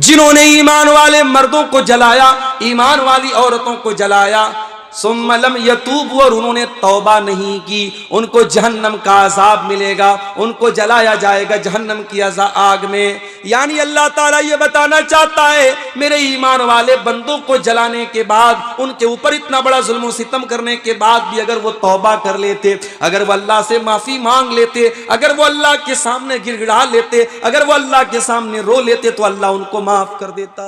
जिन्होंने ईमान वाले मर्दों को जलाया, ईमान वाली औरतों को जलाया, सुम्मा लम यतूब, और उन्होंने तौबा नहीं की, उनको जहन्नम का अजाब मिलेगा, उनको जलाया जाएगा जहन्नम की आग में। यानी अल्लाह ताला ये बताना चाहता है, मेरे ईमान वाले बंदों को जलाने के बाद, उनके ऊपर इतना बड़ा जुल्म सितम करने के बाद भी अगर वो तौबा कर लेते, अगर वो अल्लाह से माफी मांग लेते, अगर वो अल्लाह के सामने गिड़गिड़ा लेते, अगर वो अल्लाह के सामने रो लेते, तो अल्लाह उनको माफ कर देता।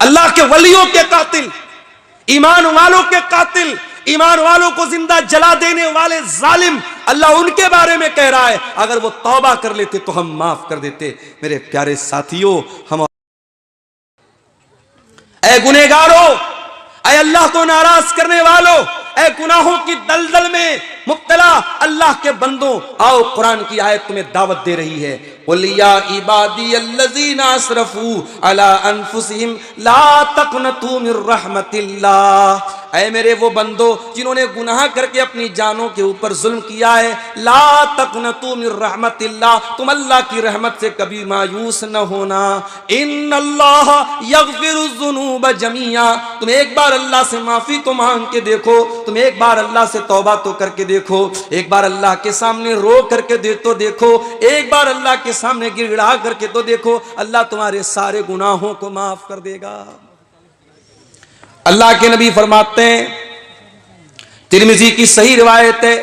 अल्लाह के वलियों के कातिल, ईमान वालों के कातिल, ईमान वालों को जिंदा जला देने वाले जालिम, अल्लाह उनके बारे में कह रहा है, अगर वो तौबा कर लेते तो हम माफ कर देते। मेरे प्यारे साथियों, हम ऐ गुनहगारों, ऐ अल्लाह को नाराज करने वालों, ऐ गुनाहों की दलदल में मुब्तला अल्लाह के बंदों, आओ कुरान की आयत तुम्हें दावत दे रही है, या इबादी अल्लज़ीना असरफू अला अनफुसिहिम ला तक़नतू मिर रहमतिल्लाह। ऐ मेरे वो बंदो जिन्होंने गुनाह करके अपनी जानों के ऊपर जुल्म किया है, ला तक़नतू मिर रहमतिल्लाह, तुम अल्लाह की रहमत से कभी मायूस न होना। इन्नल्लाह यग़फ़िरुज़्ज़ुनूब जमीआ, तुम एक बार अल्लाह से माफी तो मांग के देखो, तुम एक बार अल्लाह से तौबा तो करके देखो, एक बार अल्लाह के सामने रो करके देखो, एक बार अल्लाह के सामने गिड़गिड़ा करके तो देखो, अल्लाह तुम्हारे सारे गुनाहों को माफ कर देगा। अल्लाह के नबी फरमाते हैं, तिरमिज़ी की सही रिवायत है,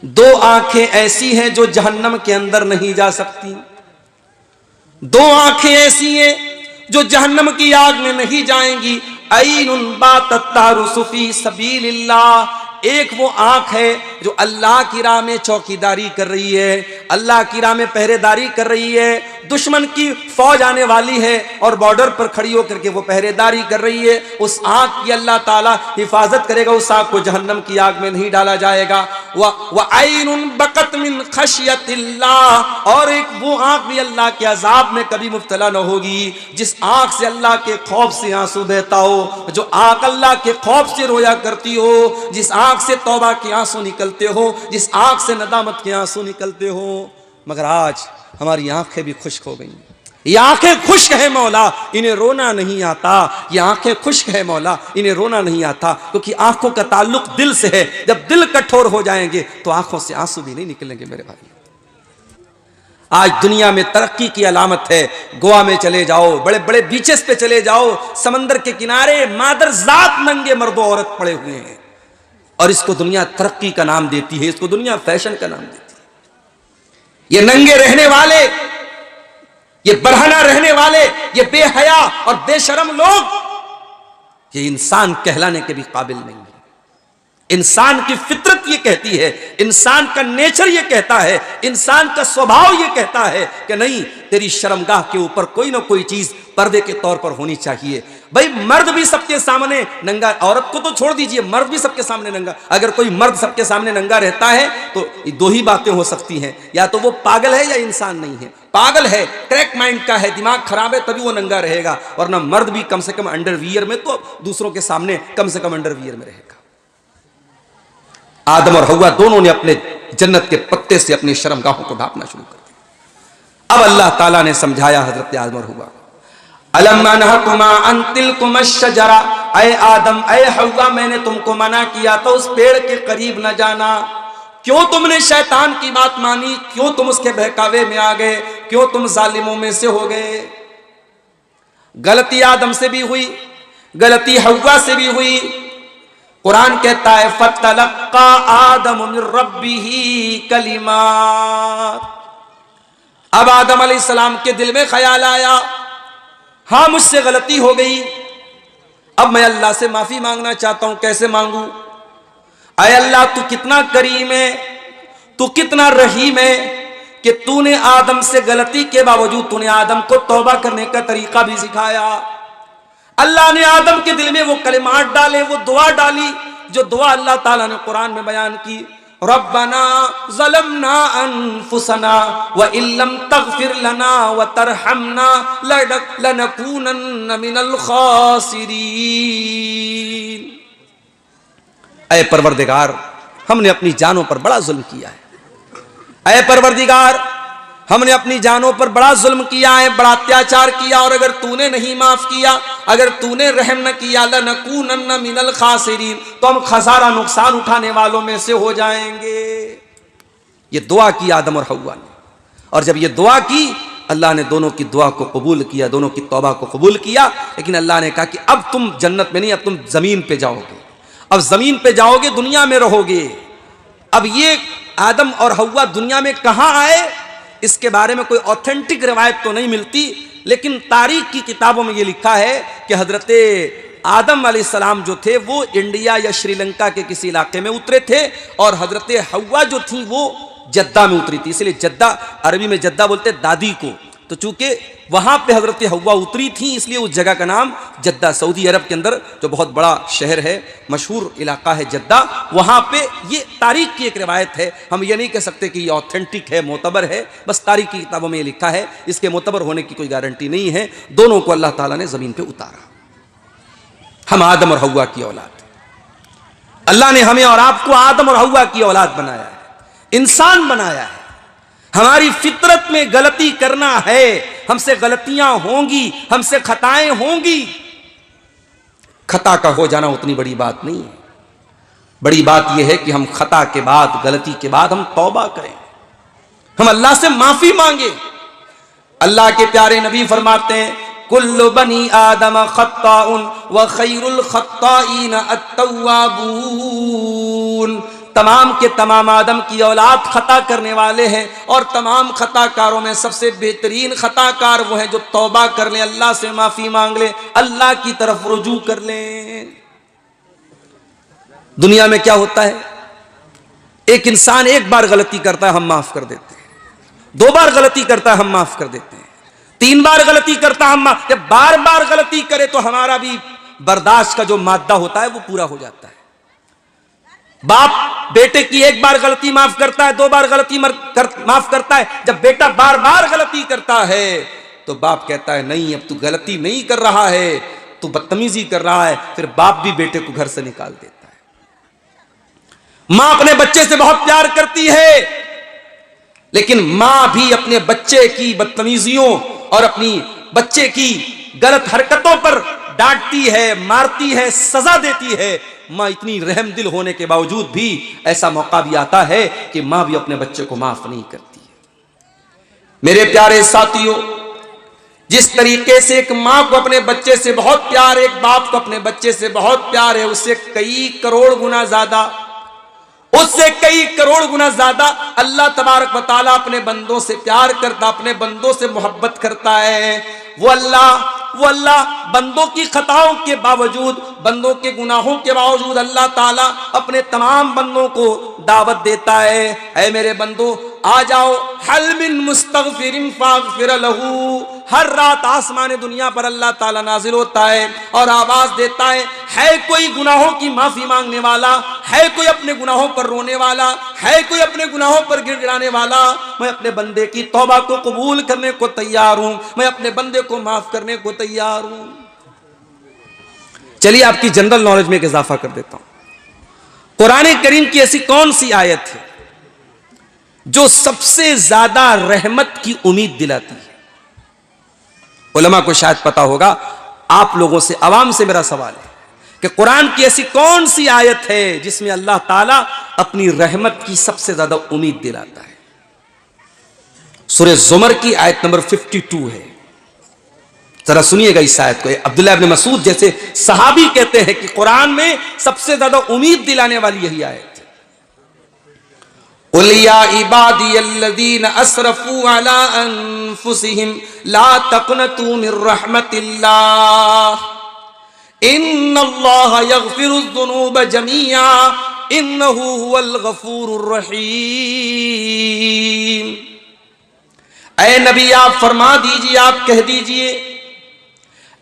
दो आंखें ऐसी हैं जो जहन्नम के अंदर नहीं जा सकती, दो आंखें ऐसी हैं जो जहन्नम की आग में नहीं जाएंगी। ऐनुन बातत तारुसु फी सबीलिल्लाह, एक वो आंख है जो अल्लाह की राह में चौकीदारी कर रही है, अल्लाह की राह में पहरेदारी कर रही है, दुश्मन की फौज आने वाली है और बॉर्डर पर खड़ी होकर के वो पहरेदारी कर रही है, उस आंख की अल्लाह ताला हिफाजत करेगा, उस आंख को जहन्नम की आग में नहीं डाला जाएगा। व ऐनुन बकत मिन खशियतिल्लाह, और एक वो आंख भी अल्लाह के अजाब में कभी मुब्तला न होगी, जिस आंख से अल्लाह के खौफ से आंसू बहता हो, जो आंख अल्लाह के खौफ से रोया करती हो, जिस आंख से तौबा के आंसू निकलते हो, जिस आंख से नदामत के आंसू निकलते हो। मगर आज हमारी आंखें भी खुश्क हो गई, ये आंखें खुश्क है मौला, इन्हें रोना नहीं आता, ये आंखें खुश्क है मौला, इन्हें रोना नहीं आता, क्योंकि आंखों का ताल्लुक दिल से है। जब दिल कठोर हो जाएंगे तो आंखों से आंसू भी नहीं निकलेंगे। मेरे भाई, आज दुनिया में तरक्की की अलामत है, गोवा में चले जाओ, बड़े बड़े बीचेस पे चले जाओ, समंदर के किनारे मादरजात नंगे मर्दों औरत पड़े हुए हैं, और इसको दुनिया तरक्की का नाम देती है, इसको दुनिया फैशन का नाम देती है। ये नंगे रहने वाले, ये बरहना रहने वाले, ये बेहया और बेशरम लोग, ये इंसान कहलाने के भी काबिल नहीं है। इंसान की फितरत ये कहती है, इंसान का नेचर ये कहता है, इंसान का स्वभाव ये कहता है कि नहीं, तेरी शर्मगाह के ऊपर कोई ना कोई चीज पर्दे के तौर पर होनी चाहिए। भाई मर्द भी सबके सामने नंगा, औरत को तो छोड़ दीजिए, मर्द भी सबके सामने नंगा। अगर कोई मर्द सबके सामने नंगा रहता है तो दो ही बातें हो सकती हैं, या तो वो पागल है या इंसान नहीं है। पागल है, क्रैक माइंड का है, दिमाग खराब है, तभी वो नंगा रहेगा, वरना मर्द भी कम से कम अंडरवियर में तो दूसरों के सामने कम से कम अंडरवियर में रहेगा। आदम और हव्वा दोनों ने अपने जन्नत के पत्ते से अपनी शर्मगाहों को ढांपना शुरू कर दिया। अब अल्लाह ताला ने समझाया हजरत आदम और हव्वा, अलम अनहकुमा अन तिलकुम अश्शजरा, ऐ आदम ऐ हव्वा, मैंने तुमको मना किया था उस पेड़ के करीब न जाना, क्यों तुमने शैतान की बात मानी, क्यों तुम उसके बहकावे में आ गए, क्यों तुम जालिमों में से हो गए। गलती आदम से भी हुई, गलती हव्वा से भी हुई। कुरान कहता है फतलक्का आदम मिन रब्बिही कलिमात, अब आदम अलैहिस्सलाम के दिल में ख्याल आया, हाँ मुझसे गलती हो गई, अब मैं अल्लाह से माफी मांगना चाहता हूं। कैसे मांगू? अय अल्लाह, तू कितना करीम है, तू कितना रहीम है कि तूने आदम से गलती के बावजूद तूने आदम को तौबा करने का तरीका भी सिखाया। अल्लाह ने आदम के दिल में वो कलिमात डाले, वो दुआ डाली, जो दुआ अल्लाह ताला ने कुरान में बयान की, रब्बना ज़लमना अनफुसना व इल्लम तग़फिर लना व तरहमना लनकूनन्न मिनल खासिरीन। ऐ परवरदिगार, हमने अपनी जानों पर बड़ा जुल्म किया है। ऐ परवरदिगार, हमने अपनी जानों पर बड़ा जुल्म किया है, बड़ा अत्याचार किया, और अगर तूने नहीं माफ किया, अगर तूने रहम न किया, लनकूनन्न मिनल खासिरीन, तो हम खसारा नुकसान उठाने वालों में से हो जाएंगे। ये दुआ की आदम और हव्वा ने, और जब ये दुआ की, अल्लाह ने दोनों की दुआ को कबूल किया, दोनों की तौबा को कबूल किया। लेकिन अल्लाह ने कहा कि अब तुम जन्नत में नहीं, अब तुम जमीन पे जाओगे, अब जमीन पे जाओगे, दुनिया में रहोगे। अब ये आदम और हव्वा दुनिया में कहां आए, इसके बारे में कोई ऑथेंटिक रिवायत तो नहीं मिलती, लेकिन तारीख की किताबों में यह लिखा है कि हजरते आदम अलैहिस्सलाम जो थे वो इंडिया या श्रीलंका के किसी इलाके में उतरे थे, और हजरते हव्वा जो थी वो जद्दा में उतरी थी। इसलिए जद्दा, अरबी में जद्दा बोलते दादी को, तो चूंकि वहां पे हजरत हव्वा उतरी थी, इसलिए उस जगह का नाम जद्दा, सऊदी अरब के अंदर जो बहुत बड़ा शहर है, मशहूर इलाका है जद्दा, वहां पे ये तारीख की एक रिवायत है। हम ये नहीं कह सकते कि ये ऑथेंटिक है, मोतबर है, बस तारीख की किताबों में ये लिखा है, इसके मोतबर होने की कोई गारंटी नहीं है। दोनों को अल्लाह ताला ने जमीन पे उतारा। हम आदम और हव्वा की औलाद, अल्लाह ने हमें और आपको आदम और हव्वा की औलाद बनाया है, इंसान बनाया है। हमारी फितरत में गलती करना है, हमसे गलतियां होंगी, हमसे खताएं होंगी। खता का हो जाना उतनी बड़ी बात नहीं है, बड़ी बात यह है कि हम खता के बाद, गलती के बाद हम तौबा करें, हम अल्लाह से माफी मांगे। अल्लाह के प्यारे नबी फरमाते हैं, कुल्लु बनी आदम खत्ताउन व खैरुल खत्ताईन अत्तव्वाबून। तमाम के तमाम आदम की औलाद खता करने वाले हैं, और तमाम खताकारों में सबसे बेहतरीन खताकार वो हैं जो तौबा कर लें, अल्लाह से माफी मांग लें, अल्लाह की तरफ रुजू कर लें। दुनिया में क्या होता है, एक इंसान एक बार गलती करता है, हम माफ कर देते हैं, 2 बार गलती करता है, हम माफ कर देते हैं, 3 बार गलती करता है, हम माफ। जब बार बार गलती करे तो हमारा भी बर्दाश्त का जो मादा होता है वो पूरा हो जाता है। बाप बेटे की एक बार गलती माफ करता है, 2 बार गलती माफ करता है। जब बेटा बार बार गलती करता है तो बाप कहता है नहीं, अब तू गलती नहीं कर रहा है, तू बदतमीजी कर रहा है। फिर बाप भी बेटे को घर से निकाल देता है। मां अपने बच्चे से बहुत प्यार करती है, लेकिन मां भी अपने बच्चे की बदतमीजियों और अपनी बच्चे की गलत हरकतों पर डांटती है, मारती है, सजा देती है। मां इतनी रहमदिल होने के बावजूद भी ऐसा मौका भी आता है कि मां भी अपने बच्चे को माफ नहीं करती है। मेरे प्यारे साथियों, जिस तरीके से एक मां को अपने बच्चे से बहुत प्यार, एक बाप को अपने बच्चे से बहुत प्यार है, उससे कई करोड़ गुना ज्यादा, उससे कई करोड़ गुना ज्यादा अल्लाह तबारक व तआला अपने बंदों से प्यार करता, अपने बंदों से मोहब्बत करता है। वो अल्लाह बंदों की खताओं के बावजूद, बंदों के गुनाहों के बावजूद अल्लाह ताला अपने तमाम बंदों को दावत देता है, ऐ मेरे बंदो आ जाओ, हल मिन मुस्तगफिरिन फागफिर लहू। हर रात आसमान दुनिया पर अल्लाह ताला नाजिल होता है और आवाज देता है कोई गुनाहों की माफी मांगने वाला, है कोई अपने गुनाहों पर रोने वाला, है कोई अपने गुनाहों पर गिड़गिड़ाने वाला? मैं अपने बंदे की तौबा को कबूल करने को तैयार हूं, मैं अपने बंदे को माफ करने को तैयार हूं। चलिए आपकी जनरल नॉलेज में एक इजाफा कर देता हूं। कुरान करीम की ऐसी कौन सी आयत है जो सबसे ज्यादा रहमत की उम्मीद दिलाती है? उलमा को शायद पता होगा, आप लोगों से, आवाम से मेरा सवाल है कि कुरान की ऐसी कौन सी आयत है जिसमें अल्लाह ताला अपनी रहमत की सबसे ज्यादा उम्मीद दिलाता है? सूरह ज़ुमर की आयत नंबर 52 है। जरा सुनिएगा इस आयत को। अब्दुल्लाह इब्न मसूद जैसे सहाबी कहते हैं कि कुरान में सबसे ज्यादा उम्मीद दिलाने वाली यही आयत है। कुल या इबादियल्लज़ीना असरफू अला अनफुसिहिम ला तक़नतू मिर रहमतिल्लाह इन्नल्लाह यग़फिरुज़्ज़ुनूब जमीआ इन्नहु हुवल गफूरुर रहीम। ऐ नबी आप फरमा दीजिए, आप कह दीजिए,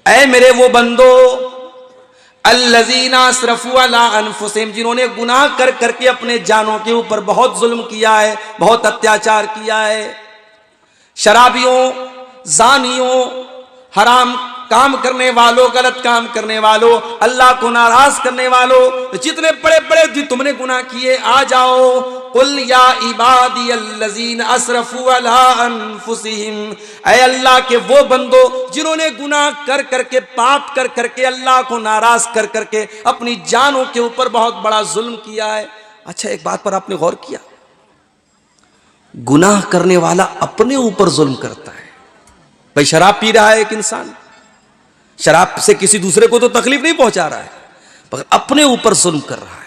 ऐ मेरे वो बंदो, अल्लज़ीना असरफू अला अनफुसिहिम, जिन्होंने गुनाह कर करके अपने जानों के ऊपर बहुत जुल्म किया है, बहुत अत्याचार किया है, शराबियों, जानियों, हराम काम करने वालों, गलत काम करने वालों, अल्लाह को नाराज करने वालों, जितने बड़े बड़े भी तुमने गुनाह किए, आ जाओ। कुल या इबादी अल्लज़ीन असरफू अला अनफुसिहिम, ऐ अल्लाह के वो बंदो जिन्होंने गुनाह कर करके, पाप कर करके, अल्लाह को नाराज कर करके अपनी जानों के ऊपर बहुत बड़ा जुल्म किया है। अच्छा, एक बात पर आपने गौर किया, गुनाह करने वाला अपने ऊपर जुल्म करता है। भाई शराब पी रहा है एक इंसान, शराब से किसी दूसरे को तो तकलीफ नहीं पहुंचा रहा है, मगर अपने ऊपर जुल्म कर रहा है।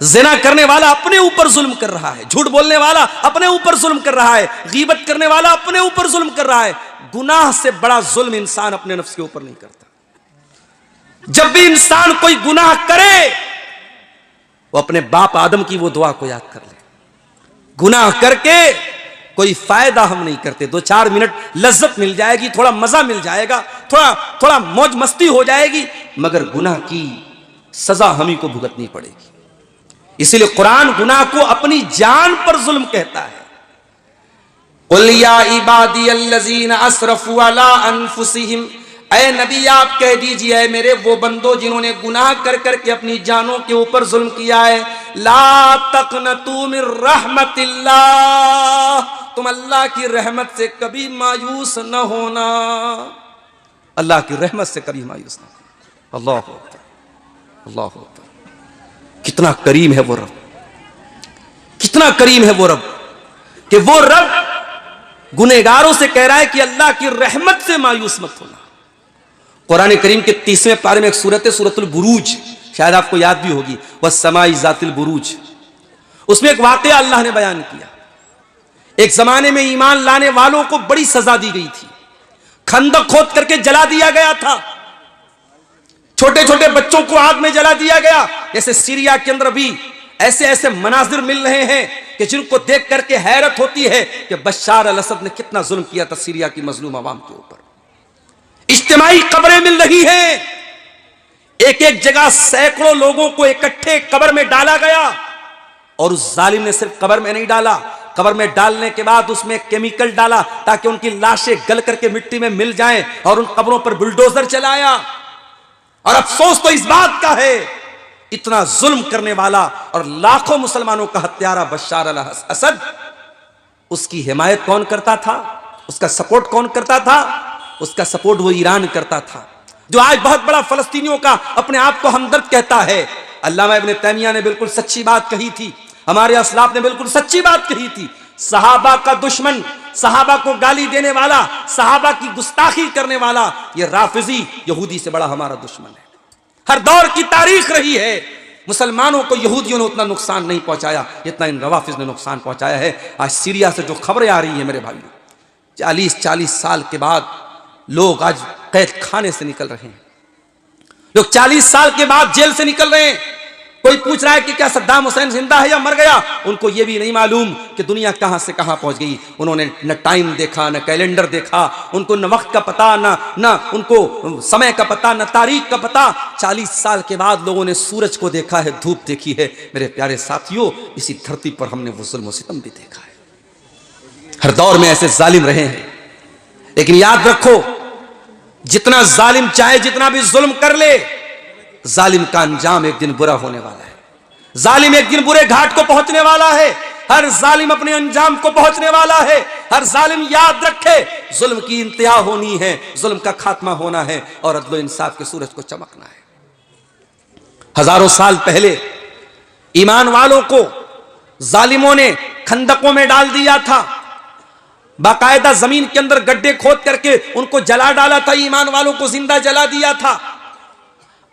ज़िना करने वाला अपने ऊपर जुल्म कर रहा है, झूठ बोलने वाला अपने ऊपर जुल्म कर रहा है, गीबत करने वाला अपने ऊपर जुल्म कर रहा है। गुनाह से बड़ा जुल्म इंसान अपने नफ्स के ऊपर नहीं करता। जब भी इंसान कोई गुनाह करे, वो अपने बाप आदम की वो दुआ को याद कर ले। गुनाह करके कोई फायदा हम नहीं करते, 2-4 मिनट लज्जत मिल जाएगी, थोड़ा मजा मिल जाएगा, थोड़ा मौज मस्ती हो जाएगी, मगर गुनाह की सजा हम ही को भुगतनी पड़ेगी। इसीलिए कुरान गुनाह को अपनी जान पर जुल्म कहता है। कुल या इबादी अल्लज़ीना असरफू अला अनफुसिहिम, ऐ नबी आप कह दीजिए मेरे वो बंदो जिन्होंने गुनाह कर करके अपनी जानों के ऊपर जुल्म किया है, ला तक़नतू मिन रहमतिल्लाह, तुम अल्लाह की रहमत से कभी मायूस न होना, अल्लाह की रहमत से कभी मायूस न होना। अल्लाह अकबर, अल्लाह अकबर। कितना करीम है वो रब, कितना करीम है वो रब, कि वो रब गुनहगारों से कह रहा है कि अल्लाह की रहमत से मायूस मत होना। कुरान करीम के 30वें पारे में एक सूरत है, सूरतुल बुरूज, शायद आपको याद भी होगी, वस्समाई ज़ातिल बुरूज। उसमें एक वाक़या अल्लाह ने बयान किया। एक जमाने में ईमान लाने वालों को बड़ी सजा दी गई थी, खंदक खोद करके जला दिया गया था, छोटे छोटे बच्चों को आग में जला दिया गया। जैसे सीरिया के अंदर भी ऐसे ऐसे मनाजिर मिल रहे हैं कि जिनको देख करके हैरत होती है कि बशार अल असद ने कितना जुल्म किया था सीरिया की मजलूम अवाम के ऊपर। इज्तिमाई कब्रें मिल रही हैं, एक एक जगह सैकड़ों लोगों को इकट्ठे कब्र में डाला गया, और उस जालिम ने सिर्फ कब्र में नहीं डाला, कब्र में डालने के बाद उसमें केमिकल डाला ताकि उनकी लाशें गल करके मिट्टी में मिल जाएं, और उन कब्रों पर बुलडोजर चलाया। और अफसोस तो इस बात का है, इतना जुल्म करने वाला और लाखों मुसलमानों का हत्यारा बशार अल असद, उसकी हिमायत कौन करता था, उसका सपोर्ट कौन करता था? उसका सपोर्ट वो ईरान करता था, जो आज बहुत बड़ा फलस्तीनियों का अपने आप को हमदर्द कहता है। अल्लामा इब्न तैमिया ने बिल्कुल सच्ची बात कही थी, हमारे असलाफ ने बिल्कुल सच्ची बात कही थी। सहाबा का दुश्मन, सहाबा को गाली देने वाला, सहाबा की गुस्ताखी करने वाला, ये राफिजी यहूदी से बड़ा हमारा दुश्मन है। हर दौर की तारीख रही है, मुसलमानों को यहूदियों ने उतना नुकसान नहीं पहुंचाया जितना इन रवाफिज ने नुकसान पहुंचाया है। आज सीरिया से जो खबरें आ रही हैं मेरे भाइयों, 40-40 साल के बाद लोग आज कैद खाने से निकल रहे हैं, लोग 40 साल के बाद जेल से निकल रहे हैं। कोई पूछ रहा है कि क्या सद्दाम हुसैन जिंदा है या मर गया, उनको यह भी नहीं मालूम कि दुनिया कहां से कहां पहुंच गई। उन्होंने न टाइम देखा, न कैलेंडर देखा, उनको न वक्त का पता, न उनको समय का पता, न तारीख का पता। 40 साल के बाद लोगों ने सूरज को देखा है, धूप देखी है। मेरे प्यारे साथियों, इसी धरती पर हमने वो जुल्म सितम भी देखा है। हर दौर में ऐसे जालिम रहे हैं, लेकिन याद रखो, जितना जालिम चाहे जितना भी जुल्म कर ले, जालिम का अंजाम एक दिन बुरा होने वाला है। जालिम एक दिन बुरे घाट को पहुंचने वाला है। हर जालिम अपने अंजाम को पहुंचने वाला है। हर जालिम याद रखे, जुल्म की इंतहा होनी है, जुल्म का खात्मा होना है, और अदल इंसाफ के सूरज को चमकना है। हजारों साल पहले ईमान वालों को जालिमों ने खंदकों में डाल दिया था, बाकायदा जमीन के अंदर गड्ढे खोद करके उनको जला डाला था, ईमान वालों को जिंदा जला दिया था।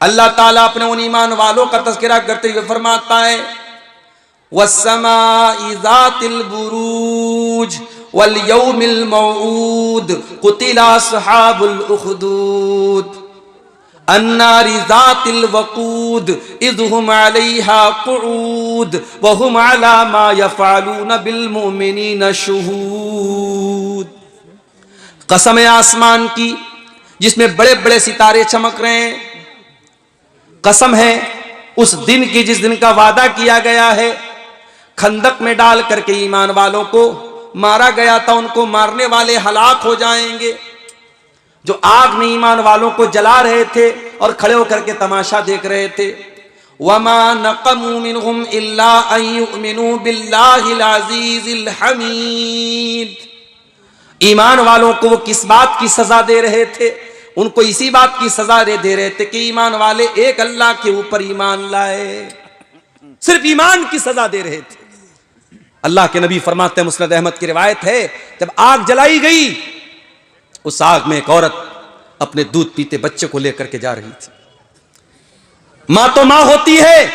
अल्लाह ताला अपने उन ईमान वालों का तज़किरा करते हुए फरमाता है, वस्समाइ ज़ातिल बुरूज वल यौमिल मौऊद कुतिला अस्हाबुल उखदूद अन्नारि ज़ातिल वक़ूद इज़ हुम अलैहा क़ुऊद व हुम अला मा यफ़अलून बिल मुमिनीन शुहूद। कसम है आसमान की जिसमें बड़े बड़े सितारे चमक रहे हैं, कसम है उस दिन की जिस दिन का वादा किया गया है। खंदक में डाल करके ईमान वालों को मारा गया था, उनको मारने वाले हलाक हो जाएंगे। जो आग में ईमान वालों को जला रहे थे और खड़े होकर के तमाशा देख रहे थे। वमा नक़मू मिनहुम इल्ला अन युमिनू बिल्लाहिल अज़ीज़िल हमीद। ईमान वालों को वो किस बात की सजा दे रहे थे? उनको इसी बात की सजा दे रहे थे कि ईमान वाले एक अल्लाह के ऊपर ईमान लाए। सिर्फ ईमान की सजा दे रहे थे। अल्लाह के नबी फरमाते हैं, मुस्नद अहमद की रिवायत है, जब आग जलाई गई, उस आग में एक औरत अपने दूध पीते बच्चे को लेकर के जा रही थी। मां तो मां होती है,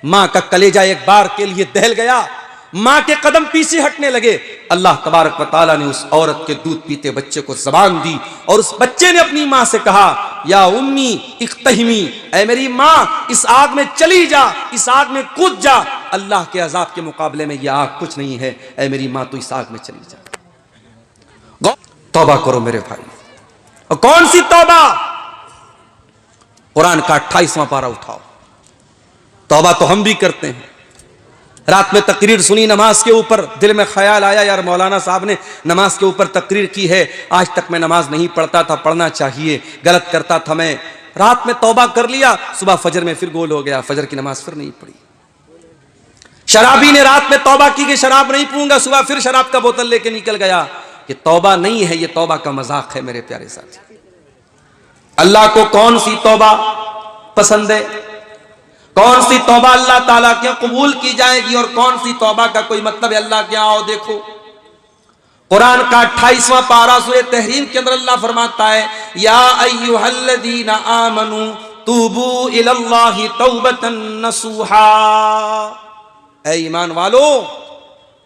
मां का कलेजा एक बार के लिए दहल गया, मां के कदम पीछे हटने लगे। अल्लाह तबारक व तआला ने उस औरत के दूध पीते बच्चे को ज़बान दी और उस बच्चे ने अपनी मां से कहा, या उम्मी इख्तहिमी, ऐ मेरी मां इस आग में चली जा, इस आग में कूद जा, अल्लाह के अजाब के मुकाबले में यह आग कुछ नहीं है। ऐ मेरी मां तो इस आग में चली जा। तौबा करो मेरे भाई। और कौन सी तौबा? कुरान का 28वां पारा उठाओ। तौबा तो हम भी करते हैं। रात में तकरीर सुनी नमाज के ऊपर, दिल में ख्याल आया, यार मौलाना साहब ने नमाज के ऊपर तकरीर की है, आज तक मैं नमाज नहीं पढ़ता था, पढ़ना चाहिए, गलत करता था मैं। रात में तौबा कर लिया, सुबह फजर में फिर गोल हो गया, फजर की नमाज फिर नहीं पढ़ी। शराबी ने रात में तौबा की कि शराब नहीं पीऊंगा, सुबह फिर शराब का बोतल लेके निकल गया। ये तौबा नहीं है, ये तौबा का मजाक है मेरे प्यारे साथी। अल्लाह को कौन सी तौबा पसंद है? कौन सी तौबा अल्लाह ताला के कबूल की जाएगी और कौन सी तौबा का कोई मतलब है अल्लाह के? आओ देखो, कुरान का 28वां पारा सूरह तहरीम के अंदर अल्लाह फरमाता है, या अय्युहल्लज़ीना आमनू तूबू इलल्लाहि तौबतन नसूहा। ऐ ईमान वालो,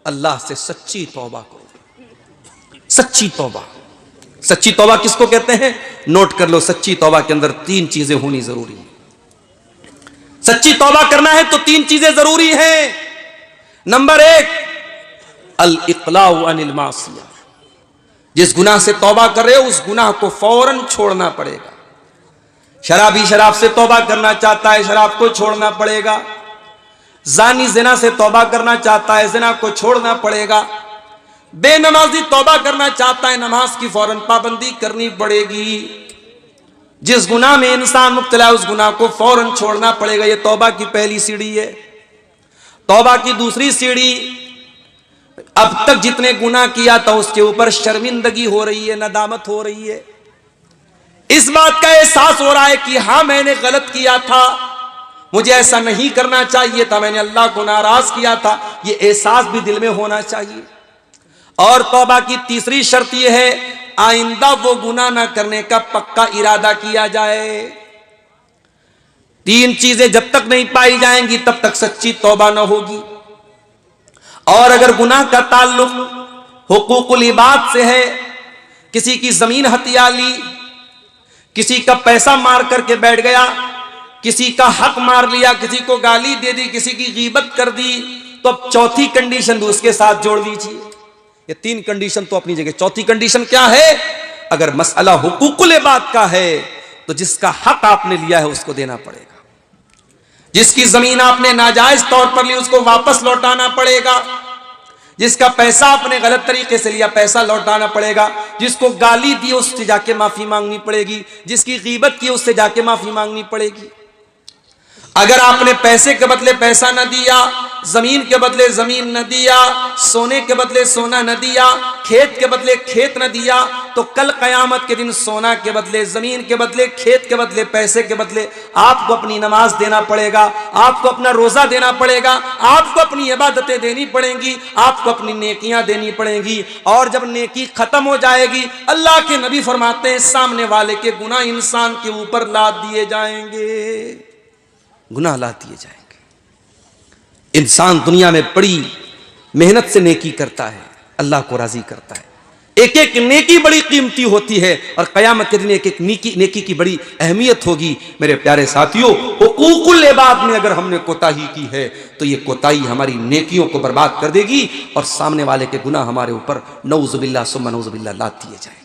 अल्लाह से सच्ची तौबा करो। सच्ची तौबा, सच्ची तौबा किसको कहते हैं? नोट कर लो, सच्ची तौबा के अंदर 3 चीजें होनी जरूरी है। सच्ची तौबा करना है तो 3 चीजें जरूरी हैं। नंबर 1, अल इक़लाउ अनिल मासिया। जिस गुनाह से तौबा कर रहे हो उस गुनाह को फौरन छोड़ना पड़ेगा। शराबी शराब से तौबा करना चाहता है, शराब को छोड़ना पड़ेगा। जानी जिना से तौबा करना चाहता है, जिना को छोड़ना पड़ेगा। बेनमाजी तौबा करना चाहता है, नमाज की फौरन पाबंदी करनी पड़ेगी। जिस गुनाह में इंसान मुब्तला है उस गुनाह को फौरन छोड़ना पड़ेगा। यह तौबा की पहली सीढ़ी है। तौबा की दूसरी सीढ़ी, अब तक जितने गुनाह किया था उसके ऊपर शर्मिंदगी हो रही है, नदामत हो रही है, इस बात का एहसास हो रहा है कि हां मैंने गलत किया था, मुझे ऐसा नहीं करना चाहिए था, मैंने अल्लाह को नाराज किया था, यह एहसास भी दिल में होना चाहिए। और तौबा की तीसरी शर्त यह है, आइंदा वो गुनाह ना करने का पक्का इरादा किया जाए। 3 चीजें जब तक नहीं पाई जाएंगी तब तक सच्ची तौबा ना होगी। और अगर गुनाह का ताल्लुक हुकूकुल इबाद से है, किसी की जमीन हथिया ली, किसी का पैसा मार करके बैठ गया, किसी का हक मार लिया, किसी को गाली दे दी, किसी की गीबत कर दी, तो अब चौथी कंडीशन भी उसके साथ जोड़ लीजिए। ये 3 कंडीशन तो अपनी जगह, चौथी कंडीशन क्या है? अगर मसला हुकूकुल इबाद का है तो जिसका हक आपने लिया है उसको देना पड़ेगा। जिसकी जमीन आपने नाजायज तौर पर ली उसको वापस लौटाना पड़ेगा। जिसका पैसा आपने गलत तरीके से लिया पैसा लौटाना पड़ेगा। जिसको गाली दी उससे जाके माफी मांगनी पड़ेगी। जिसकी गीबत की उससे जाके माफी मांगनी पड़ेगी। अगर आपने पैसे के बदले पैसा न दिया, जमीन के बदले जमीन न दिया, सोने के बदले सोना न दिया, खेत के बदले खेत न दिया, तो कल कयामत के दिन सोना के बदले जमीन के बदले खेत के बदले पैसे के बदले आपको अपनी नमाज देना पड़ेगा, आपको अपना रोजा देना पड़ेगा, आपको अपनी इबादतें देनी पड़ेंगी, आपको अपनी नेकियां देनी पड़ेंगी। और जब नेकी खत्म हो जाएगी, अल्लाह के नबी फरमाते हैं सामने वाले के गुनाह इंसान के ऊपर लाद दिए जाएंगे। गुनाह ला दिए जाएंगे। इंसान दुनिया में बड़ी मेहनत से नेकी करता है, अल्लाह को राजी करता है। एक एक नेकी बड़ी कीमती होती है और कयामत के दिन एक एक नेकी की बड़ी अहमियत होगी। मेरे प्यारे साथियों, हुकूकुल इबाद में अगर हमने कोताही की है तो ये कोताही हमारी नेकियों को बर्बाद कर देगी और सामने वाले के गुनाह हमारे ऊपर नऊजुबिल्लाह सुम्मा नऊजुबिल्लाह लाद दिए जाएंगे।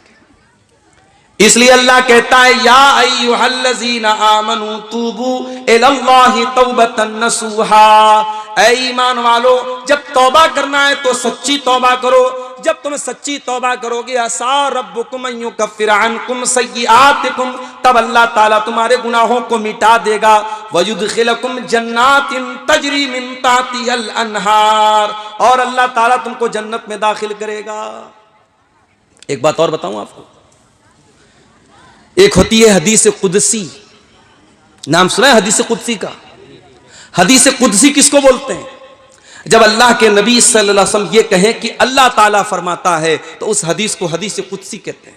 इसलिए अल्लाह कहता है, या अय्युहल्लज़ीना आमनू तूबू इलल्लाहि तौबतन नसूहा। ऐ ईमान वालो, जब तौबा करना है तो सच्ची तौबा करो। जब तुम सच्ची तौबा करोगे, असा रब्बुकुम अन युकफ्फिर अन्कुम सय्यिआतिकुम, तब अल्लाह ताला तुम्हारे गुनाहों को मिटा देगा। वयुदखिलकुम जन्नातिन तजरी मिन ताहतिहल अनहार, और अल्लाह ताला तुमको जन्नत में दाखिल करेगा। एक बात और बताऊं आपको, एक होती है हदीस कुदसी, नाम सुना है हदीस कुदसी का? हदीस कुदसी किसको बोलते हैं? जब अल्लाह के नबी सल्लल्लाहु अलैहि वसल्लम ये कहें कि अल्लाह ताला फरमाता है, तो उस हदीस को हदीस कुदसी कहते हैं।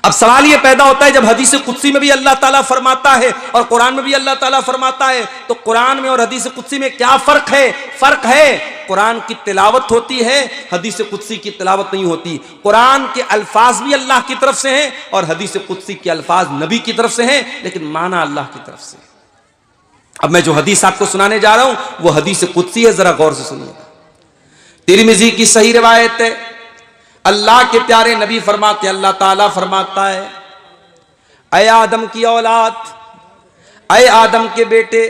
अब सवाल ये पैदा होता है, जब हदीस कुदसी में भी अल्लाह ताला फरमाता है और कुरान में भी अल्लाह ताला फरमाता है, तो कुरान में और हदीस कुदसी में क्या फर्क है? फर्क है, कुरान की तिलावत होती है, हदीस कुदसी की तिलावत नहीं होती। कुरान के अल्फाज भी अल्लाह की तरफ से हैं और हदीस कुदसी के अल्फाज नबी की तरफ से हैं, लेकिन माना अल्लाह की तरफ से। अब मैं जो हदीस आपको सुनाने जा रहा हूं वो हदीस कुदसी है, जरा गौर से सुनिएगा। तिरमिजी की सही रिवायत है, अल्लाह के प्यारे नबी फरमाते, अल्लाह ताला फरमाता है, ऐ आदम की औलाद, ऐ आदम के बेटे,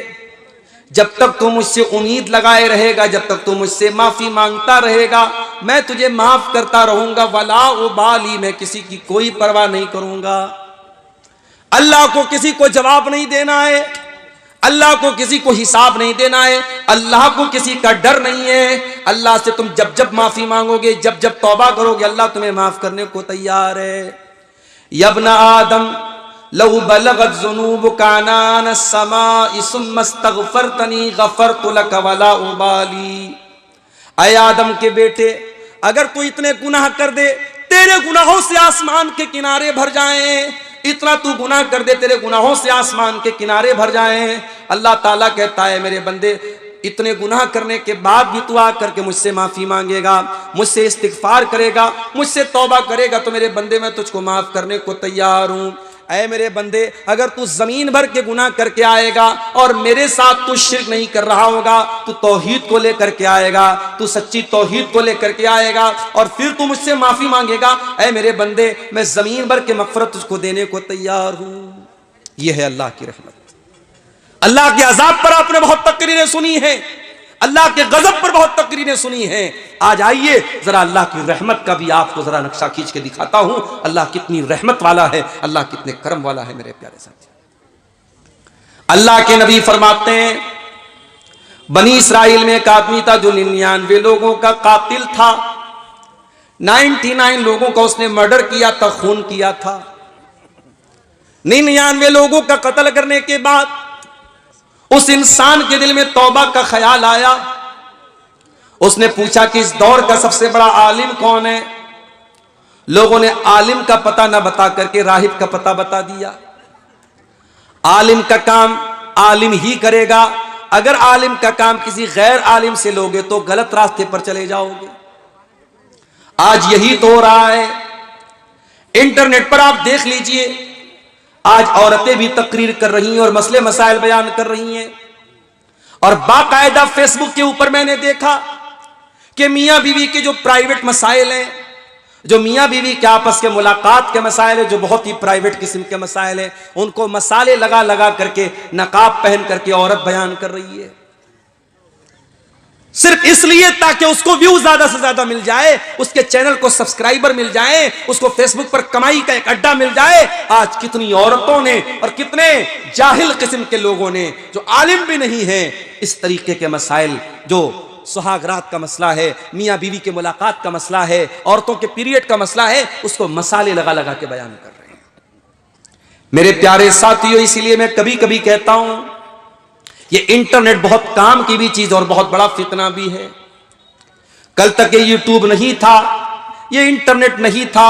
जब तक तू मुझसे उम्मीद लगाए रहेगा, जब तक तू मुझसे माफी मांगता रहेगा, मैं तुझे माफ करता रहूंगा। वला उबाली, मैं किसी की कोई परवाह नहीं करूंगा। अल्लाह को किसी को जवाब नहीं देना है, अल्लाह को किसी को हिसाब नहीं देना है, अल्लाह को किसी का डर नहीं है। अल्लाह से तुम जब जब माफी मांगोगे, जब जब तौबा करोगे, अल्लाह तुम्हें माफ करने को तैयार है। यब्ना आदम लहु बलगत ज़ुनूबुका अनान अस्समाइ सुम्मा इस्तग़फ़रतनी ग़फ़रतु लक वला उबाली। ऐ आदम के बेटे, अगर तू इतने गुनाह कर दे, तेरे गुनाहों से आसमान के किनारे भर जाएं, इतना तू गुनाह कर दे, तेरे गुनाहों से आसमान के किनारे भर जाएं। अल्लाह ताला कहता है, मेरे बंदे, इतने गुनाह करने के बाद भी तू आकर के मुझसे माफी मांगेगा, मुझसे इस्तिग़फ़ार करेगा, मुझसे तौबा करेगा, तो मेरे बंदे मैं तुझको माफ करने को तैयार हूं। ऐ मेरे बंदे, अगर तू जमीन भर के गुनाह करके आएगा और मेरे साथ तू शिर्क नहीं कर रहा होगा, तू तौहीद को लेकर के आएगा, तू सच्ची तौहीद को लेकर के आएगा और फिर तू मुझसे माफी मांगेगा, ऐ मेरे बंदे, मैं जमीन भर के मग़फ़िरत तुझको देने को तैयार हूं। यह है अल्लाह की रहमत। अल्लाह के अज़ाब पर आपने बहुत तकरीरें सुनी है, अल्लाह के गजब पर बहुत तकरीरें सुनी हैं। आज आइए जरा अल्लाह की रहमत का भी आपको जरा नक्शा खींच के दिखाता हूं। अल्लाह कितनी रहमत वाला है, अल्लाह कितने करम वाला है मेरे प्यारे साथी। अल्लाह के नबी फरमाते हैं, बनी इस्राइल में एक आदमी था जो 99 लोगों का कातिल था। 99 लोगों का उसने मर्डर किया था, खून किया था। 99 लोगों का कत्ल करने के बाद उस इंसान के दिल में तौबा का ख्याल आया। उसने पूछा कि इस दौर का सबसे बड़ा आलिम कौन है? लोगों ने आलिम का पता न बता करके राहिब का पता बता दिया। आलिम का काम आलिम ही करेगा, अगर आलिम का काम किसी गैर आलिम से लोगे तो गलत रास्ते पर चले जाओगे। आज यही तो हो रहा है। इंटरनेट पर आप देख लीजिए, आज औरतें भी तकरीर कर रही हैं और मसले मसाइल बयान कर रही हैं, और बाकायदा फेसबुक के ऊपर मैंने देखा कि मियां बीवी के जो प्राइवेट मसाइल हैं, जो मियां बीवी के आपस के मुलाकात के मसाइल है, जो बहुत ही प्राइवेट किस्म के मसाइल हैं, उनको मसाले लगा लगा करके नकाब पहन करके औरत बयान कर रही है, सिर्फ इसलिए ताकि उसको व्यू ज्यादा से ज्यादा मिल जाए, उसके चैनल को सब्सक्राइबर मिल जाए, उसको फेसबुक पर कमाई का एक अड्डा मिल जाए। आज कितनी औरतों ने और कितने जाहिल किस्म के लोगों ने, जो आलिम भी नहीं है, इस तरीके के मसाइल, जो सुहागरात का मसला है, मियां बीवी के मुलाकात का मसला है, औरतों के पीरियड का मसला है, उसको मसाले लगा लगा के बयान कर रहे हैं। मेरे प्यारे साथियों, इसीलिए मैं कभी कभी कहता हूं, ये इंटरनेट बहुत काम की भी चीज और बहुत बड़ा फितना भी है। कल तक ये यूट्यूब नहीं था, ये इंटरनेट नहीं था,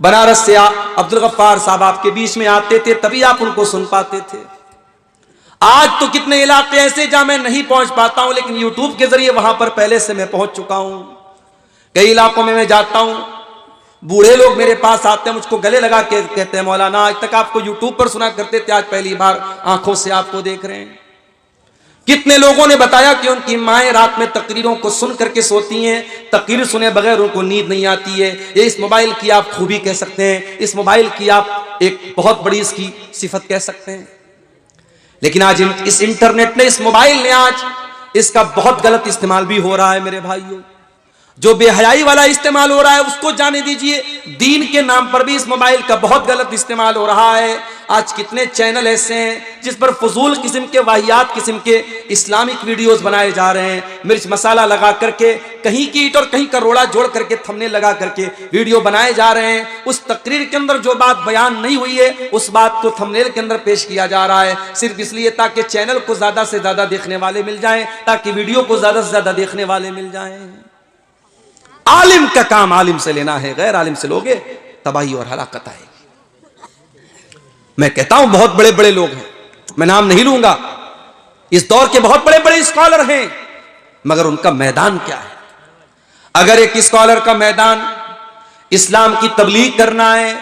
बनारस से अब्दुल गफ्फार साहब आपके बीच में आते थे, तभी आप उनको सुन पाते थे। आज तो कितने इलाके ऐसे जहां मैं नहीं पहुंच पाता हूं, लेकिन यूट्यूब के जरिए वहां पर पहले से मैं पहुंच चुका हूं। कई इलाकों में मैं जाता हूं, बूढ़े लोग मेरे पास आते हैं, मुझको गले लगा के कहते हैं, मौलाना आज तक आपको यूट्यूब पर सुना करते थे, आज पहली बार आंखों से आपको देख रहे हैं। कितने लोगों ने बताया कि उनकी माएं रात में तकरीरों को सुन करके सोती हैं, तकरीर सुने बगैर उनको नींद नहीं आती है। ये इस मोबाइल की आप खूबी कह सकते हैं, इस मोबाइल की आप एक बहुत बड़ी इसकी सिफत कह सकते हैं। लेकिन आज इस इंटरनेट ने, इस मोबाइल ने आज इसका बहुत गलत इस्तेमाल भी हो रहा है मेरे भाइयों। जो बेहयाई वाला इस्तेमाल हो रहा है उसको जाने दीजिए। दीन के नाम पर भी इस मोबाइल का बहुत गलत इस्तेमाल हो रहा है। आज कितने चैनल ऐसे हैं जिस पर फजूल किस्म के, वाहियात किस्म के इस्लामिक वीडियोस बनाए जा रहे हैं। मिर्च मसाला लगा करके, कहीं की ईंट और कहीं का रोड़ा जोड़ करके, थंबनेल लगा करके वीडियो बनाए जा रहे हैं। उस तकरीर के अंदर जो बात बयान नहीं हुई है उस बात को थंबनेल के अंदर पेश किया जा रहा है, सिर्फ इसलिए ताकि चैनल को ज्यादा से ज्यादा देखने वाले मिल जाएं, ताकि वीडियो को ज्यादा से ज्यादा देखने वाले मिल जाएं। आलिम का काम आलिम से लेना है, गैर आलिम से लोगे तबाही और हलाकत आएगी। मैं कहता हूं बहुत बड़े बड़े लोग हैं, मैं नाम नहीं लूंगा, इस दौर के बहुत बड़े बड़े स्कॉलर हैं, मगर उनका मैदान क्या है? अगर एक स्कॉलर का मैदान इस्लाम की तबलीग करना है,